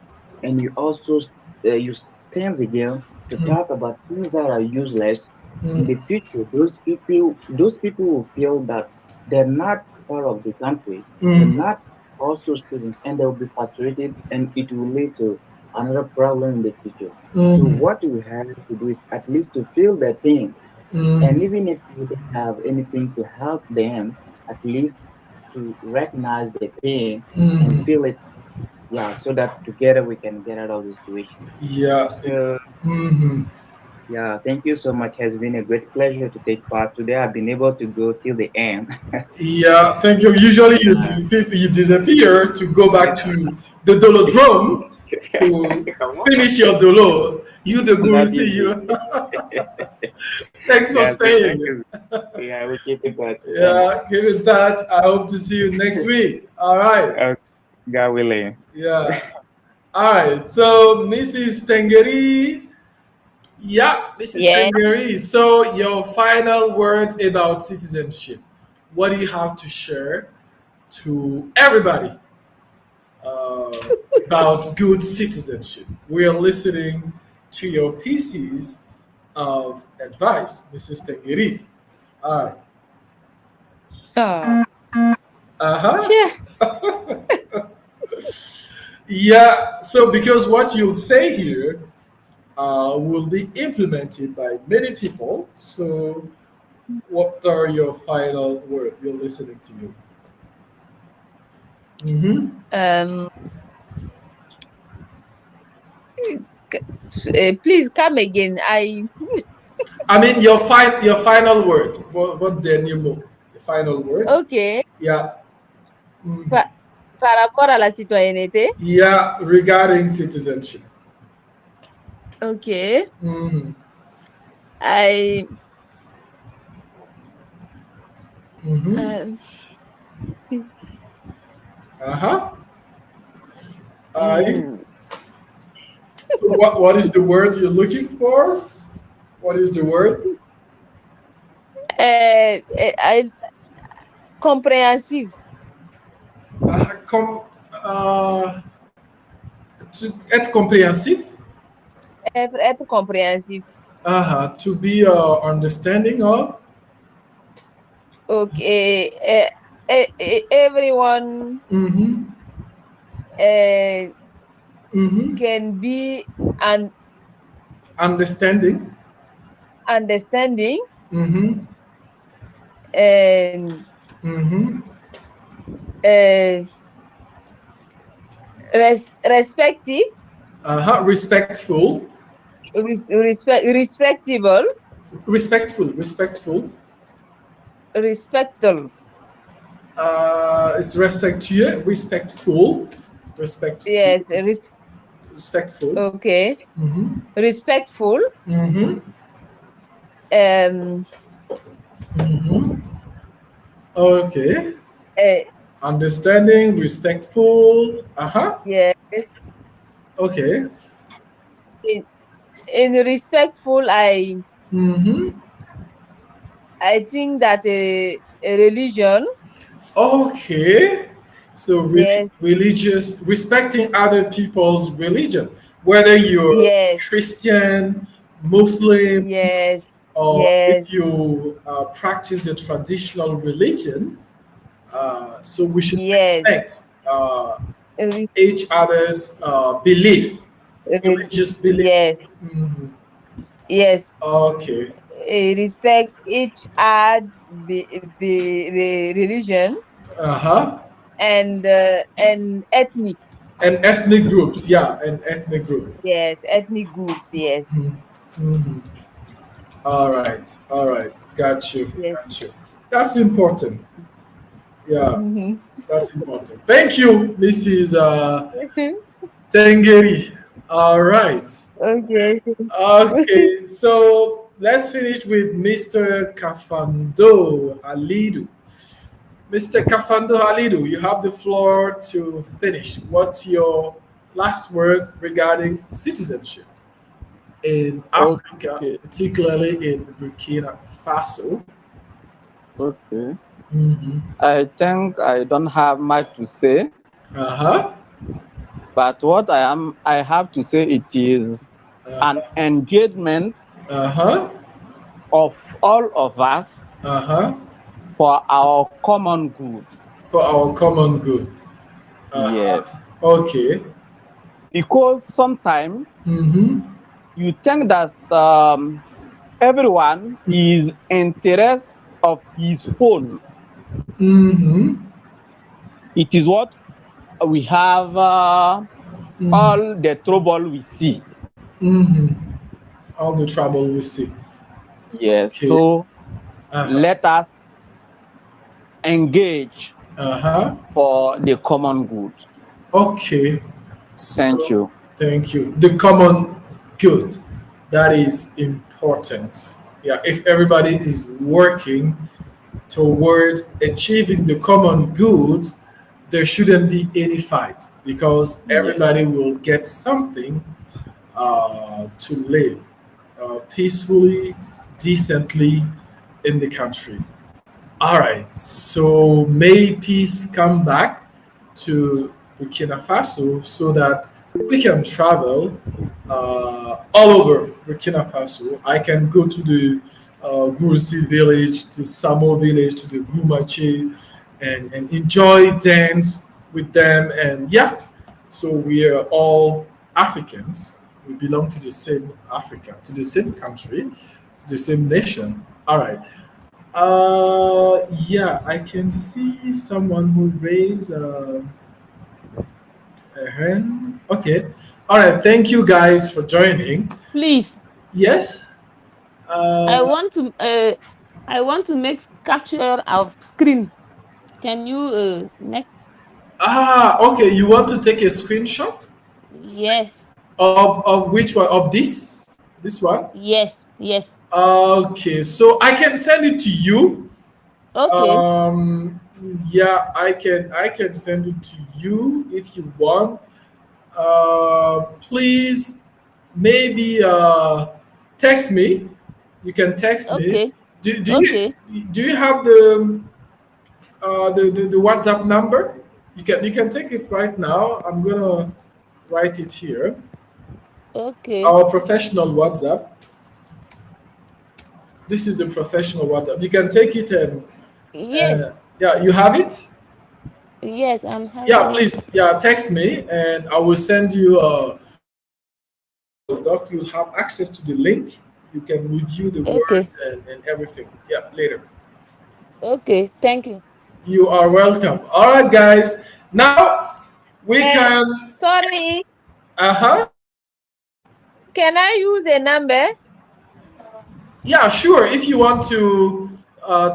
And you also you stand again to talk about things that are useless. In the future, those people will feel that they're not part of the country, they're not also citizens, and they'll be frustrated, and it will lead to another problem in the future. So what we have to do is at least to feel the pain, and even if we don't have anything to help them, at least to recognize the pain and feel it, yeah, so that together we can get out of the situation. Yeah. So yeah, thank you so much. Has been a great pleasure to take part today. I've been able to go till the end. Yeah, thank you. Usually Yeah. you disappear to go back to the dolodrome to Come on. finish your dolo. You the guru Not see easy. you. Thanks for Yeah, so thank staying. you. Yeah, we keep in touch. Thanks. Yeah, keep in touch. I hope to see you next week. All right. God willing. Yeah. All right. So Mrs. Tengeri. Yeah, Mrs. Yeah. Tengeri. So your final word about citizenship. What do you have to share to everybody about good citizenship? We are listening to your pieces of advice, Mrs. Tengeri. All right. Oh, Uh sure. huh. Yeah. So because what you'll say here will be implemented by many people. So what are your final words? We're listening to you. Um, please come again. I mean, your final word. What the new your final word? Okay. Yeah. Mhm. Par rapport à la citoyenneté. Yeah, regarding citizenship. Okay. Hmm. I Hmm. um, Uh huh. I. mm, So what is the word you're looking for? What is the word? I comprehensive. Com, uh, to être compréhensif. Être compréhensif. To be understanding of. Okay. Everyone Mm-hmm. uh, Mm-hmm. can be an Understanding. understanding Mm-hmm. and Mm-hmm. uh, respective, Respectful. respectable, Respectful. Respectful. respectful. It's respectueux. Respectful. Respectful. Yes. Respectful. Okay. Mm-hmm. Respectful. Mm-hmm. Um. Mm-hmm. Okay. Uh, Understanding. Respectful. yes. Okay. In, in respectful, Mm-hmm. I think that a religion. Okay. So Yes. religious, respecting other people's religion, whether you're Yes. Christian, Muslim, Yes. or if Yes. you practice the traditional religion. So we should Yes. respect Re- each other's belief, religious belief. yes. Mhm. Yes. Okay. Respect each other the religion Uh huh. and ethnic. And ethnic groups, yeah, and ethnic group. Yes, ethnic groups. Yes. Mhm. All right, all right, got you, Yes. got you. That's important. Yeah, Mm-hmm. that's important. Thank you, Mrs. Tengeri. All right. Okay. Okay, so let's finish with Mr. Kafando Alidu. Mr. Kafando Halidu, you have the floor to finish. What's your last word regarding citizenship in Africa, Okay. particularly in Burkina Faso? Okay. Mm-hmm. I think I don't have much to say. Uh-huh. But what I have to say, it is an engagement Uh-huh. of all of us Uh-huh. for our common good. For our common good. Yes. Okay. Because sometimes Mm-hmm. you think that everyone is interest of his own. Mm-hmm. It is what we have all the trouble we see. Mm-hmm. All the trouble we see. Yes. Okay. So Uh-huh. let us engage Uh-huh. for the common good. Okay. Thank So, you. thank you. The common good. That is important. Yeah, if everybody is working towards achieving the common good, there shouldn't be any fight because Yes. everybody will get something to live peacefully, decently in the country. All right. So may peace come back to Burkina Faso so that we can travel all over Burkina Faso. I can go to the Gursi village, to Samo village, to the Gumache, and enjoy dance with them. And yeah, so we are all Africans. We belong to the same Africa, to the same country, to the same nation. All right. Yeah, I can see someone who raised a hand. Okay. All right. Thank you guys for joining. Please, Yes. I Uh, want to make capture of screen. Can you next? okay. You want to take a screenshot Yes, of which one? Of this one? yes, yes. Okay. So I can send it to you. Okay, Um, yeah, I can send it to you if you want. Please maybe text me. You can text me. okay, Do you okay. have the WhatsApp number? You can take it right now. I'm gonna write it here. Okay. Our professional WhatsApp. This is the professional WhatsApp. You can take it and Yes, yeah, you have it. yes, I'm Yeah, having it. please. Yeah, text me and I will send you doc. You'll have access to the link. You can review the Okay, words and everything. Yeah, later. okay. Thank you. You are welcome. All right, guys. Now we can. Sorry, Uh-huh. can I use a number? Yeah, sure. If you want to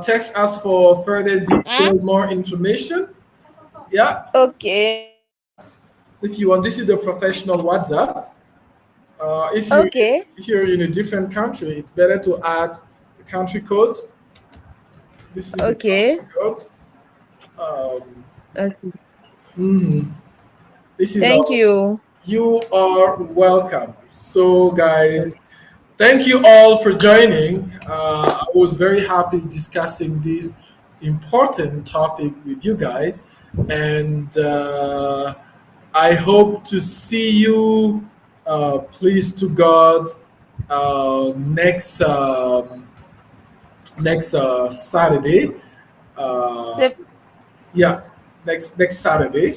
text us for further Huh? detail, more information. Yeah. Okay. If you want, this is the professional WhatsApp. Okay. If you're in a different country, it's better to add the country code. This is the Okay. country code. Um, Okay. mhm. This is Thank our. you. You are welcome. So, guys, thank you all for joining. I was very happy discussing this important topic with you guys, and I hope to see you, please to God, next Saturday. Uh, Sep- yeah, next Saturday,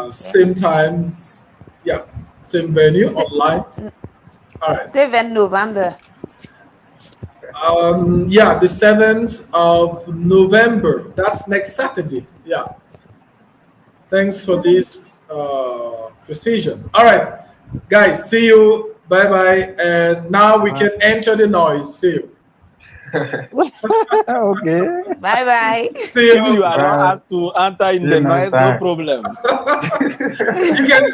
same yes. times. Yeah, same venue Se- online. All right. 7 November. Yeah, the 7th of November. That's next Saturday. Yeah. Thanks for this precision. All right, guys. See you. Bye bye. And now we can enter the noise. See you. Okay. Bye bye. See If you. you allow us to enter in See you the next noise, no time. problem.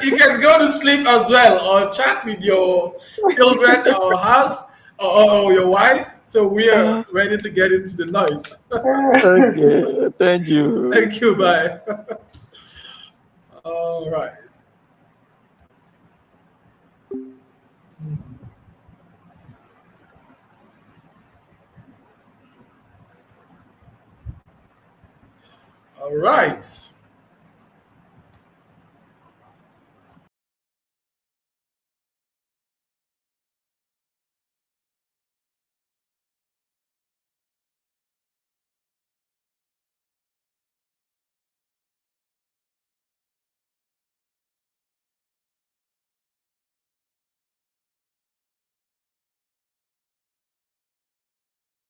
You can go to sleep as well or chat with your children or house or your wife So we are ready to get into the noise. Okay, thank you. Thank you. Bye. All right. All right.